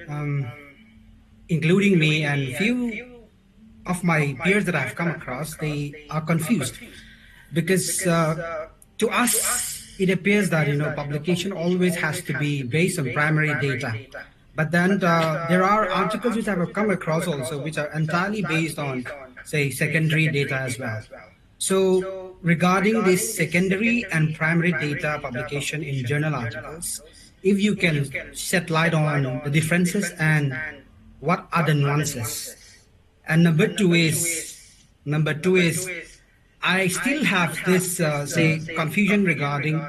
including me and few of my peers that I've come across, they are confused because to us it appears that publication always has to be based on primary data, but then there are articles which I have come across also which are entirely based on, say, secondary data as well. So regarding this secondary and primary data publication in journal articles, if you can shed light on the differences and what are the nuances. And number two is I still have this confusion regarding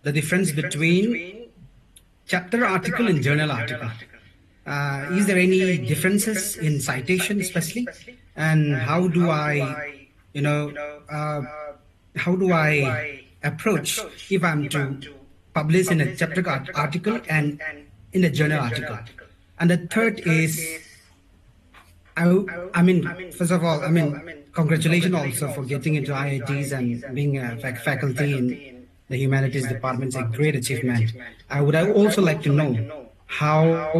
the difference between chapter article and journal article. Is there any differences in citation especially, and how do I approach if I'm to publish in a chapter article and in a journal article? And the third is, first of all, congratulations also for getting into IITs and being a faculty in the humanities department is a great achievement. I would also like to know how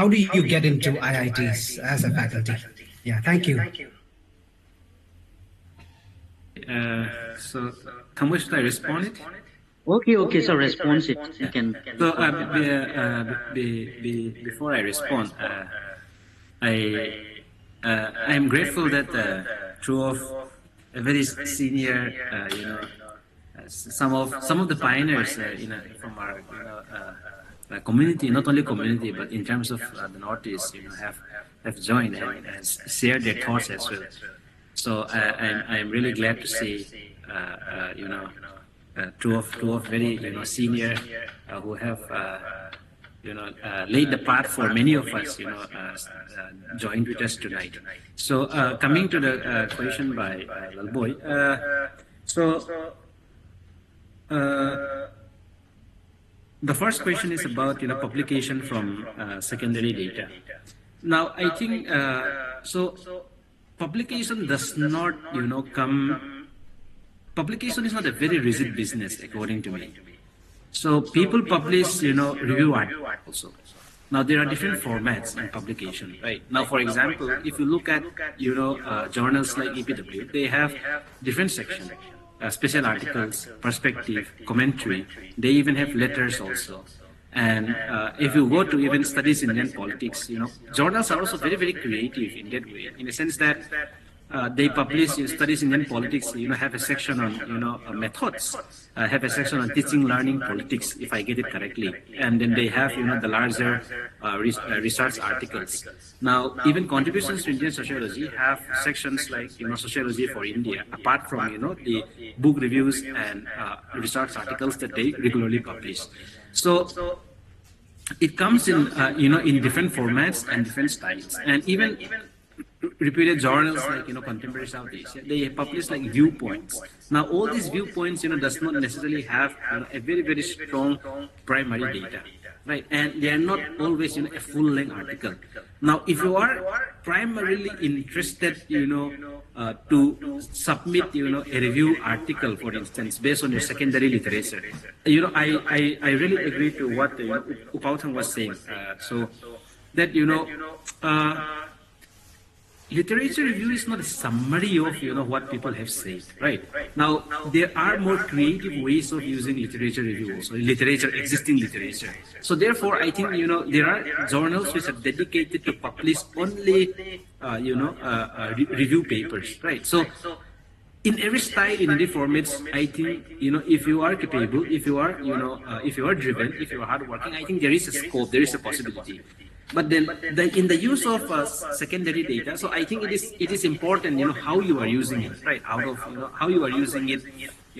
do you get into IITs as a faculty? Yeah, thank you. So, Kamlesh, should I respond it? Okay, so respond it. You can. So, before I respond, I am grateful that through of a very senior, some of the pioneers, from our community, not only community, but in terms of the Northeast, have joined and shared their thoughts as well. So I'm really glad to see, two of very senior who have laid the path for many of us, joined with us tonight. So coming to the question by Lalboy, the first question is about publication from secondary data. Now I think publication does not publication is not a very rigid business according to me. So people publish review articles also. Now there are different formats in publication, right? Now for example, if you look at journals like EPW, they have different sections. Special articles, perspective, commentary. They even have letters also. And if you go to even studies Indian politics, journals are also very, very creative in that way, in the sense that they publish studies in Indian politics, have a section on, methods, have a section on teaching, learning, politics, if I get it correctly. And then they have, the larger research articles. Now, even contributions to Indian sociology have sections like, sociology for India, apart from, the book reviews and research articles that they regularly publish. So it comes in, in different formats and different styles. And even reputed journals like, Contemporary South Asia, they publish like viewpoints. Now, all these viewpoints, does not necessarily have a very, very strong primary data, right? And they are not always, a full-length article. Now, if you are primarily interested, to submit, a review article, for instance, based on your secondary literature, I really agree to what U Pautong was saying. So that, literature review is not a summary of, what people have said, right? Now, there are more creative ways of using literature review also, existing literature. So therefore, I think, there are journals which are dedicated to publish only, review papers, right? So in every style, in every formats, I think, if you are capable, if you are, if you are driven, if you are hardworking, I think there is a scope, there is a possibility. But then, in the use of secondary data, so I think it is important, how you are using it, right? Out of, how you are using it,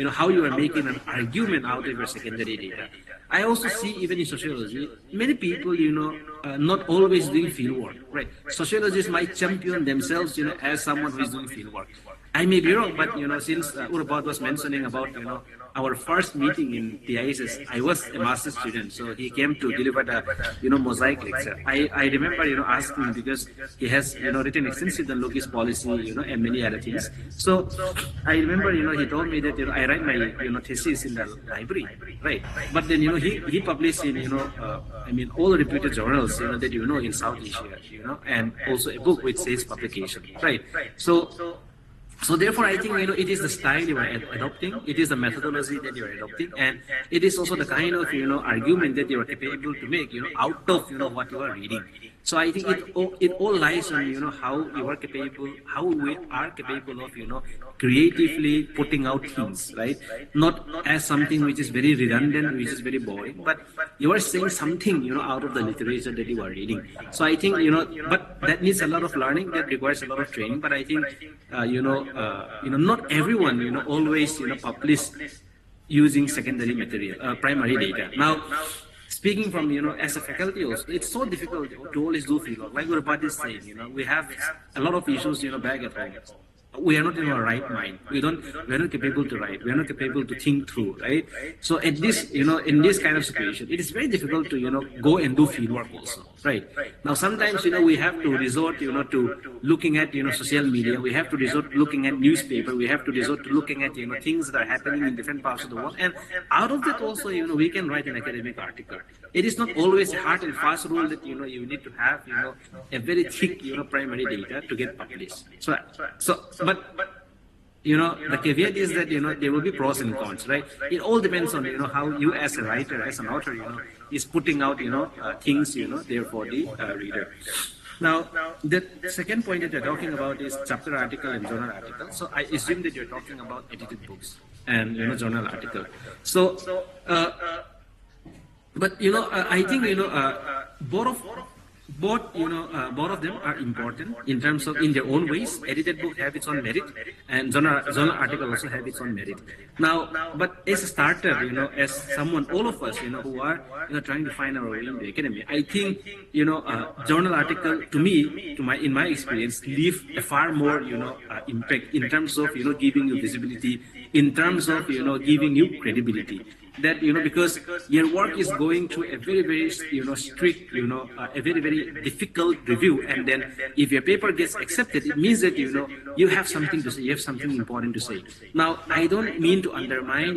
how you are making an argument out of your secondary data. I also see, even in sociology, many people, not always doing field work, right? Sociologists might champion themselves, as someone who is doing field work. I may be wrong, but, since Urpat was mentioning about, our first meeting in TISS, I was a master's student, so he came to deliver the, mosaic lecture. I remember, asking him, because he has, written extensively on Loki's policy, and many other things. So I remember, he told me that, I write my, thesis in the library, right? But then, he published in, all reputed journals, that in South Asia, and also a book which says publication, right? So therefore, I think, it is the style you are adopting, it is the methodology that you are adopting, and it is also the kind of, argument that you are capable to make, out of, what you are reading. So I think it all lies on, how you are capable, how we are capable of, creatively putting out things, right? Not as something which is very redundant, which is very boring, but you are saying something, out of the literature that you are reading. So I think, but that needs a lot of learning, that requires a lot of training, but I think, not everyone, always, publish using secondary material, primary data. Now, speaking from, as a faculty also, it's so difficult to always do field work. Like Urpat is saying, we have a lot of issues, back at home. We are not in our right mind. We are not capable to write. We are not capable to think through, right? So at this, in this kind of situation, it is very difficult to, go and do field work also, right? Now, sometimes, we have to resort, to looking at, social media. We have to resort to looking at newspaper. We have to resort to looking at, things that are happening in different parts of the world. And out of that also, we can write an academic article. It is not always a hard and fast rule that, you need to have, a very thick, primary data to get published. But the caveat is that, there will be pros and cons, right? It all depends on, how you as a writer, as an author, is putting out, things, there for the reader. Now, the second point that you're talking about is chapter article and journal article. So I assume that you're talking about edited books and, journal article. So, but, I think, both of them are important in terms of, in their own ways. Edited book have its own merit, and journal article also have its own merit. Now, but as a starter, as someone, all of us, who are, trying to find our way in the academy, I think, journal article, to me, in my experience, leave a far more, impact in terms of, giving you visibility, in terms of, giving you credibility. That, because your work is going through a very, very, strict, a very, very difficult review. And then if your paper gets accepted, it means that, you have something to say, you have something important to say. Now, I don't mean to undermine,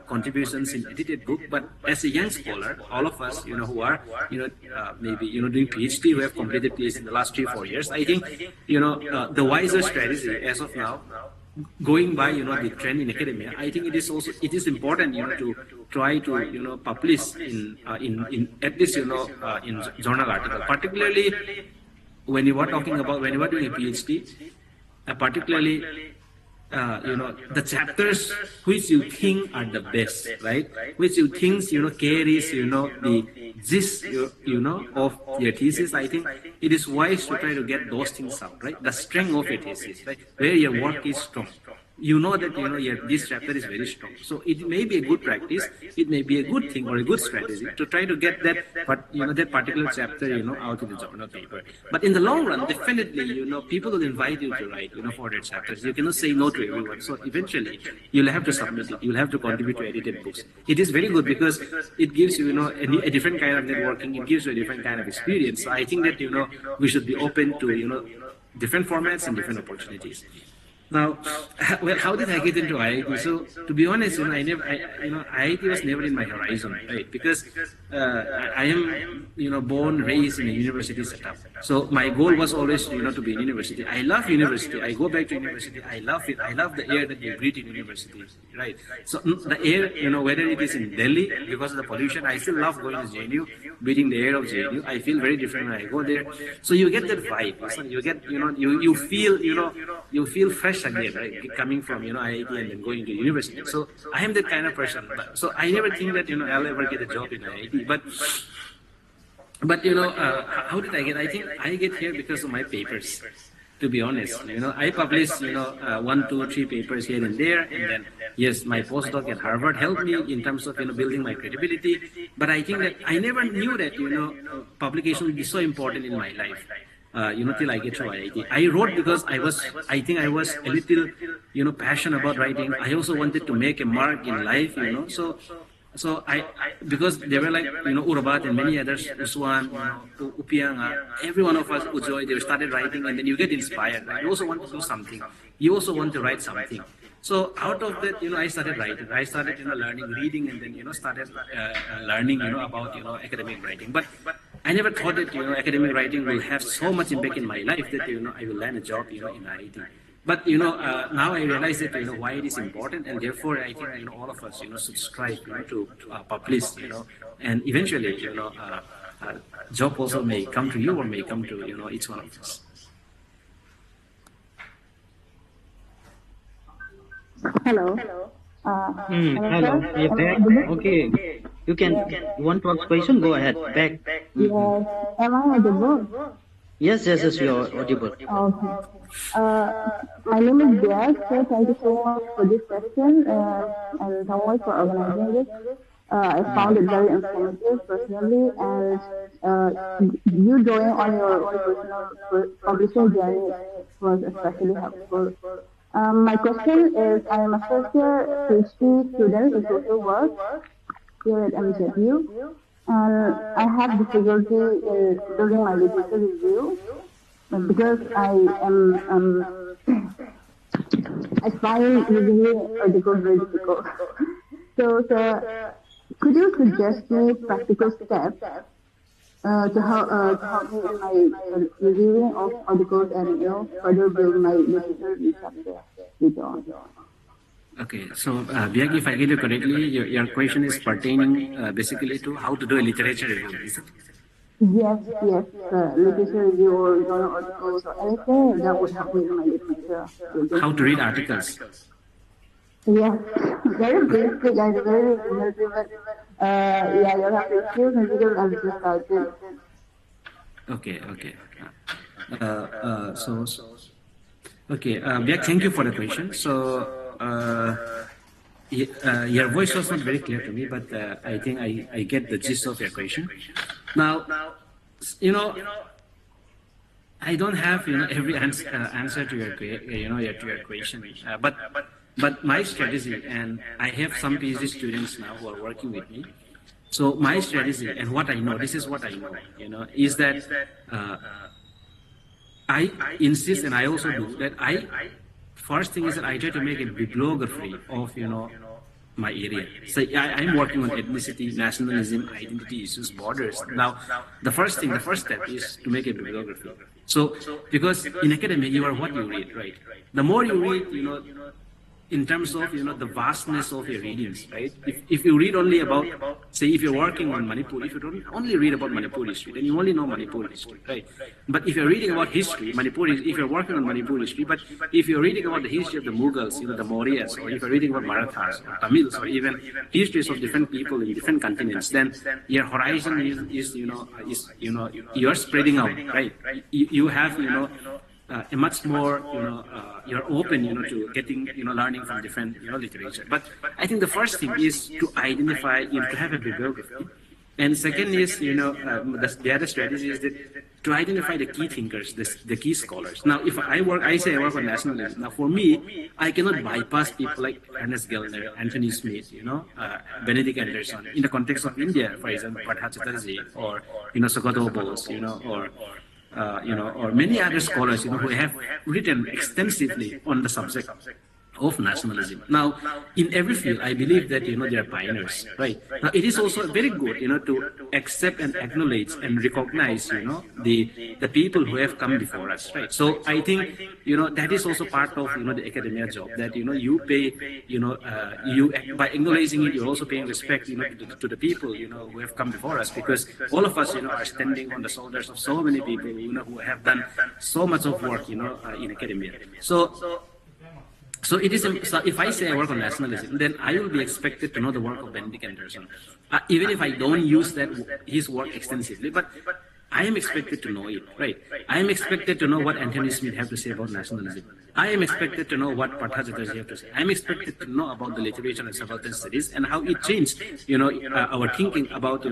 contributions in edited book, but as a young scholar, all of us, who are, maybe, doing PhD, who have completed PhD in the last 3-4 years, I think, the wiser strategy as of now, going by, the trend in academia, I think it is important, to try to, publish in at least, in journal article, particularly when you are talking about, when you are doing a PhD, particularly the chapters which you think are the best, right? Which you think, carries, the gist, of your thesis. I think it is wise to try to get those things out, right? The strength of your thesis, right? Where your work is strong. You know that, this chapter is very strong. So it may be a good practice. It may be a good thing or a good strategy to try to get that, but, that particular chapter, out of the journal paper. But in the long run, definitely, people will invite you to write, for their chapters. You cannot say no to everyone. So eventually, you'll have to submit it. You'll have to contribute to edited books. It is very good because it gives you, a different kind of networking. It gives you a different kind of experience. So I think that, we should be open to, different formats and different opportunities. Now, well, how did I get into IIT? So, to be honest, IIT was never in my horizon, right? Because I am, born, raised in a university setup. So my goal was always, to be in university. I love university. I go back to university. I love it. I love the air that you breathe in university, right? So the air, whether it is in Delhi because of the pollution, I still love going to JNU, breathing the air of JNU. I feel very different when I go there. So you get that vibe. You get, you feel fresh again, right? Coming from, IIT and then going to university. So I am that kind of person. So I never think that, I'll ever get a job in IIT. But how did I get? I think I get here because of my papers. To be honest, I published, 1, 2, 3 papers here and there, and then yes, my postdoc at Harvard helped me in terms of building my credibility. But I think that I never knew that publication would be so important in my life. Till I get to IIT. I wrote because I think I was a little, passionate about writing. I also wanted to make a mark in life, So because they were like, Urabat and many others, Uswan, Upianga, every one of us, Ujoy, they started writing and then you get inspired. Right? You also want to do something. You also want to write something. So out of that, I started writing. I started, learning, reading, and then, started learning, about, academic writing. But I never thought that, academic writing will have so much impact in my life that, I will land a job, in IIT. But, now I realize that, why it is important, and therefore I think, all of us, should strive, to publish, and eventually, job also may come to you or may come to, each one of us. Hello. Hello. You're back. Okay. You want to ask question? Go ahead. Back. Yes. Am I audible? Yes, you're audible. Okay. My name is Diaz. So thank you so much for this session and so much for organizing this. I found it very informative personally, and you drawing on your own personal publishing journey was especially helpful. My question is, I am a first year PhD student in social work here at MJU, and I have difficulty in doing my literature review because I am I find reviewing articles very difficult. So could you suggest me practical steps to help me in my reviewing of articles and further build my literature research later on? Okay, so Biak, if I get you correctly, your question is pertaining basically to how to do a literature review, is it? Yes, literature review or journal articles or anything that would help me in my literature. How to read articles? Yes, very basic and very limited, but you'll have to excuse me because I'm just started. Okay. Biak, thank you for the question. So, your voice was not very clear to me, but I think I get the gist of your question. Now, I don't have every answer to your question, but my strategy, and I have some PhD students now who are working with me. So my strategy and what I know, this is what I know, is that I insist, and I also do that. First thing is that I try to make a bibliography of my area. So I'm working on ethnicity, nationalism, identity issues, borders. Now, the first step is to make a bibliography. So, because in academia, you are what you read, right? The more you read, in terms of, the vastness of your readings, right? If you read only about, say, if you're working on Manipur, if you don't only read about Manipur history, then you only know Manipur history, right? But if you're reading about history, Manipur, if you're working on Manipur history, but if you're reading about the history of the Mughals, the Mauryas, or if you're reading about Marathas, or Tamils, or even histories of different people in different continents, then your horizon is you're spreading out, right? You have, a much more, you're open, to getting, learning from different, literature. But I think the first thing is to identify, to have a bibliography. And second is, the other strategy is that to identify the key thinkers, the key scholars. Now, if I work on nationalism. Now, for me, I cannot bypass people like Ernest Gellner, Anthony Smith, Benedict Anderson. In the context of India, for example, Partha Chatterjee, or, Sukato Bose, or many other scholars, who have written extensively on the subject of nationalism. Now, in every field, I believe that, they are pioneers, right? Now, it is also very good, to accept and acknowledge and recognize, the people who have come before us, right? So I think, that is also part of, the academia job, that, you pay, by acknowledging it, you're also paying respect, to the people, who have come before us, because all of us, are standing on the shoulders of so many people, who have done so much of work, in academia. So it is. So if I say I work on nationalism, then I will be expected to know the work of Benedict Anderson, even if I don't use his work extensively. But I am expected to know it, right? I am expected to know what Anthony Smith have to say about nationalism. I am expected to know what Partha Chatterjee have to say. I am expected to know about the literature and subaltern studies and how it changed, our thinking about,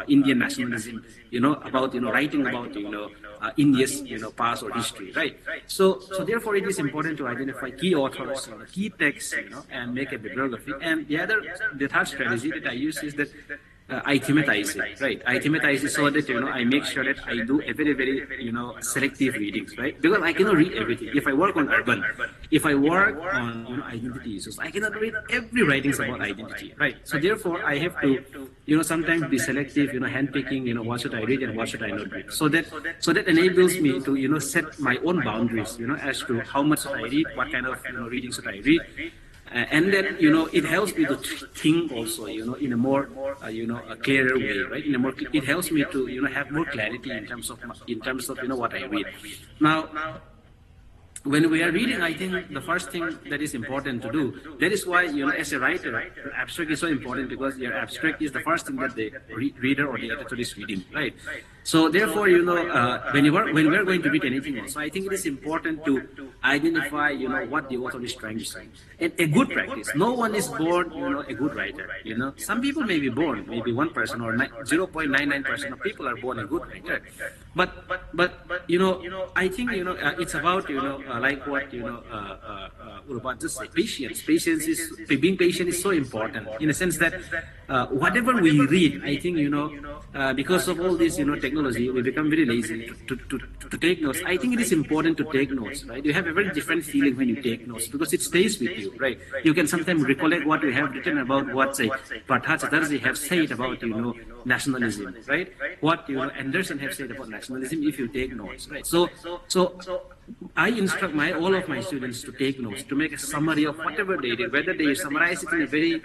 Indian nationalism, about, writing about, India's, past or history, right? So therefore, it is important to identify key authors, key texts, and make a bibliography. And the third strategy that I use is that I thematize it, right? I thematize it so that, I make sure that I do a very, very, selective readings, right? Because I cannot read everything. If I work on urban, if I work on, identity issues, I cannot read every writings about identity, right? So therefore, I have to, sometimes be selective, handpicking, what should I read and what should I not read. So that enables me to, set my own boundaries, as to how much should I read, what kind of, reading should I read. And then, it helps me to think also, in a more, a clearer way, right? It helps me to, have more clarity in terms of, what I read. Now, when we are reading, I think the first thing that is important to do, that is why, as a writer, your abstract is so important, because your abstract is the first thing that the reader or the editor is reading, right? So therefore, when we are going to read anything else, so I think it is important to identify, what the author is trying to say. And a good practice. No one is born, a good writer. Some people may be born, maybe 1% or 0.99% of people are born a good writer. But I think, it's about, like what, Urupat just said, patience. Being patient is so important, in a sense that whatever we read, I think, because of all this, technology, we become very lazy to take notes. I think it is important to take notes, right? You have a very different feeling when you take notes, because it stays with you, right? You can sometimes recollect what you have written about what, say, Partha Chatterjee have said about, nationalism, right? What, Anderson have said about nationalism if you take notes, right? So I instruct all of my students to take notes, to make a summary of whatever they did, whether they summarize it in a very,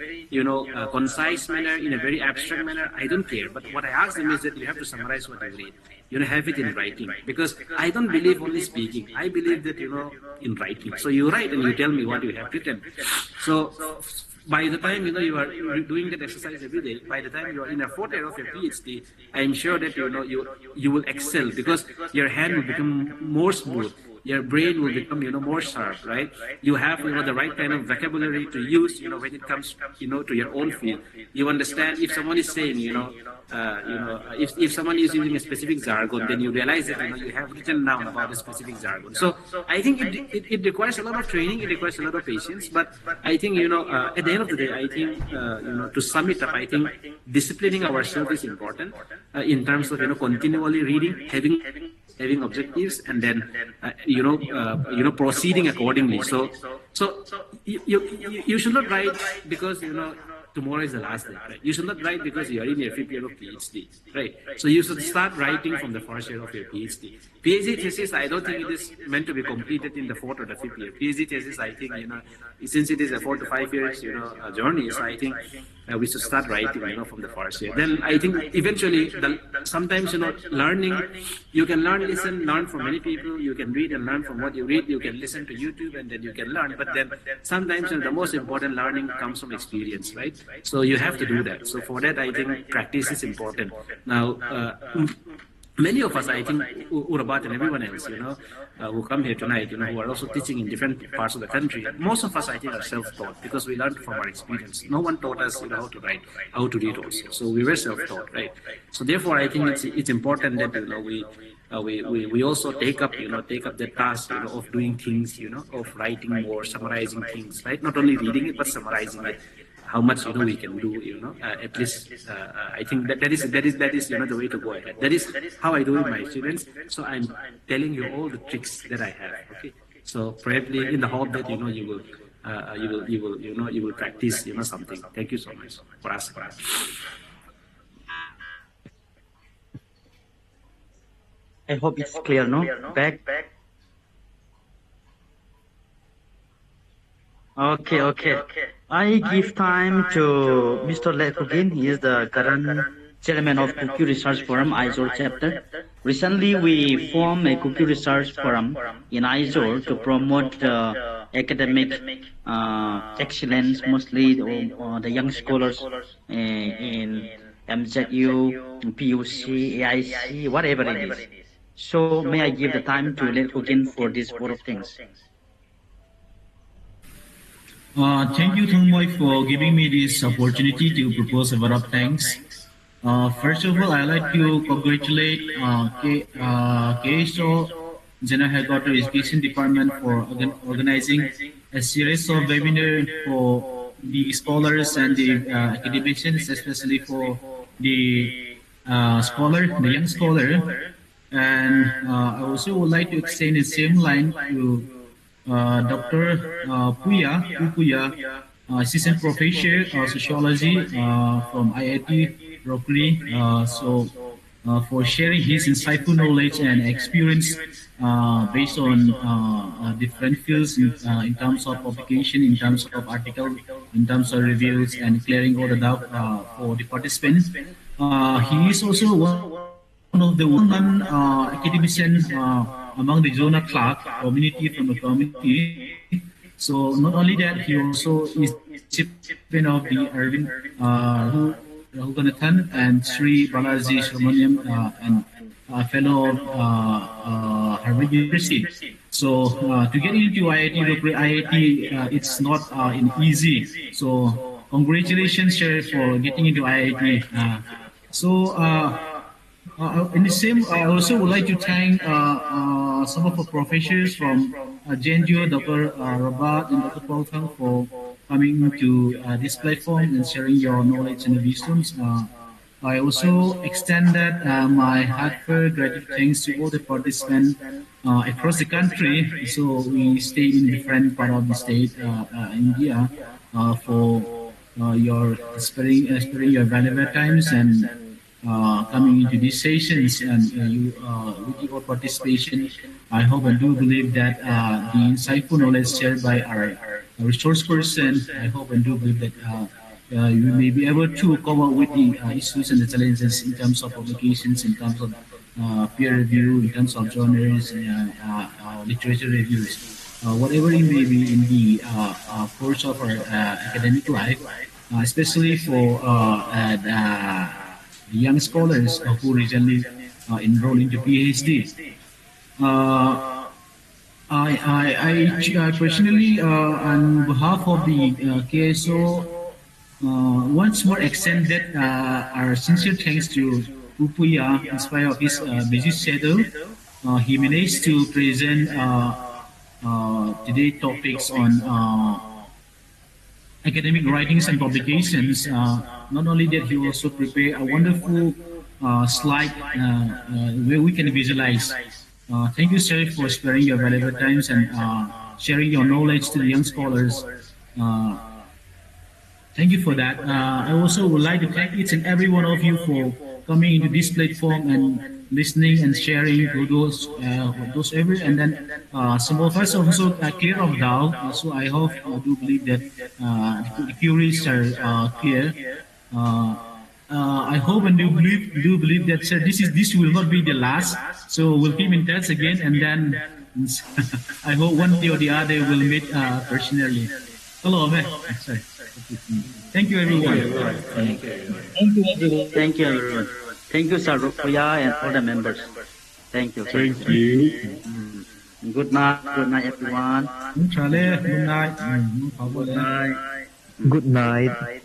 concise manner, in a very abstract manner, I don't care. But what I ask them is that you have to summarize what you read. Have it in writing, because I don't believe only speaking. I believe that, in writing. So you write and you tell me what you have written. So by the time, you are doing that exercise every day, by the time you are in a fourth year of your PhD, I am sure that, you will excel, because your hand will become more smooth. Your brain will become, more sharp, right? You have, the right kind of vocabulary to use, when it comes, to your own field. You understand if someone is saying, if someone is using a specific jargon, then you realize that, you have written down about a specific jargon. So I think it requires a lot of training, it requires a lot of patience, but I think, at the end of the day, I think, to sum it up, I think disciplining ourselves is important, in terms of, continually reading, having objectives, and then proceeding accordingly. So you should not write because tomorrow is the last day, right? You should not write because you are in your 5th year of PhD, right? So you should start writing from the first year of your PhD. PhD thesis, I don't think it is meant to be completed in the 4th or the 5th year. PhD thesis, I think, since it is a 4 to 5 years, journey, so I think we should start writing, from the first year. Then I think eventually, sometimes, learning, you can learn from many people, you can read and learn from what you read, you can listen to YouTube and then you can learn. But then sometimes the most important learning comes from experience, right? So you have to do that. So for that, I think practice is important. Now, many of us, I think, Urabat and everyone else, who come here tonight, who are also teaching in different parts of the country, most of us, I think, are self-taught because we learned from our experience. No one taught us, how to write, how to read also. So we were self-taught, right? So therefore, I think it's important that, we also take up the task, of doing things, of writing more, summarizing things, right? Not only reading it, but summarizing it. How much we can do, at least I think that is the way to go ahead. That is how I do with my students. So I'm telling you all the tricks that I have. Okay, so probably in the hope that you will practice something. Thank you so much for asking. I hope it's clear, no? Back. Okay. I give time to Mr. Lekugin. He is the current chairman of Kuki Research Forum, Aizawl chapter. Recently, we formed a Kuki Research Forum in Aizawl to promote academic excellence, mostly the young scholars in MZU, PUC, AIC, whatever it is. So, may I give the time to Lekugin for these 4 things? Thank you, Thongmoy, for giving me this opportunity to propose a lot of things. First of all, I'd like to congratulate KSO General Headquarters Education Department for organizing a series of webinars for the scholars and the academicians, especially for the young scholar. And I also would like to extend the same line to Dr. Puya, Assistant Professor of Sociology from IIT Rockri, for sharing his insightful knowledge and experience based on different fields in terms of publication, in terms of article, in terms of reviews, and clearing all the doubt for the participants. He is also one of the women academicians among the Jonah Clark community from the community. So not only that, he also is chairman of the Arvind Raghunathan and Sri Balaji Subramaniam and fellow of Harvard University. So to get into IIT, it's not easy. So congratulations, sir, for getting into IIT. In the same, I also would like to thank some of the professors from JNU, Dr. Rabat and Dr. Paul Thang, for coming to this platform and sharing your knowledge and wisdoms. I also extended my heartfelt gratitude thanks to all the participants across the country. So we stay in different part of the state, India, for your sparing your valuable times and coming into these sessions and with your participation. I hope and do believe that the insightful knowledge shared by our resource person, I hope and do believe that you may be able to come up with the issues and the challenges in terms of publications, in terms of peer review, in terms of journals, literature reviews, whatever it may be in the course of our academic life, especially for young scholars who recently enroll into PhD. I personally, on behalf of the KSO, once more extended our sincere thanks to Puya in spite of his busy schedule. He managed to present today topics on academic writings and publications. Not only that, he also prepared a wonderful slide where we can visualize. Thank you, sir, for sparing your valuable times and sharing your knowledge to the young scholars. Thank you for that. I also would like to thank each and every one of you for coming into this platform and listening and sharing to those every. And then some of us also clear of doubt. So I hope I do believe that the queries are clear. I hope and do believe that, sir, this will not be the last. So we'll keep in touch again, and then I hope one day or the other we'll meet personally. Hello, man. Sorry. Thank you, everyone. Thank you, everyone. Thank you, everyone. Thank you, Sir Rupuya, and all the members. Thank you. Thank you. Good night. Good night, everyone. Good night. Good night.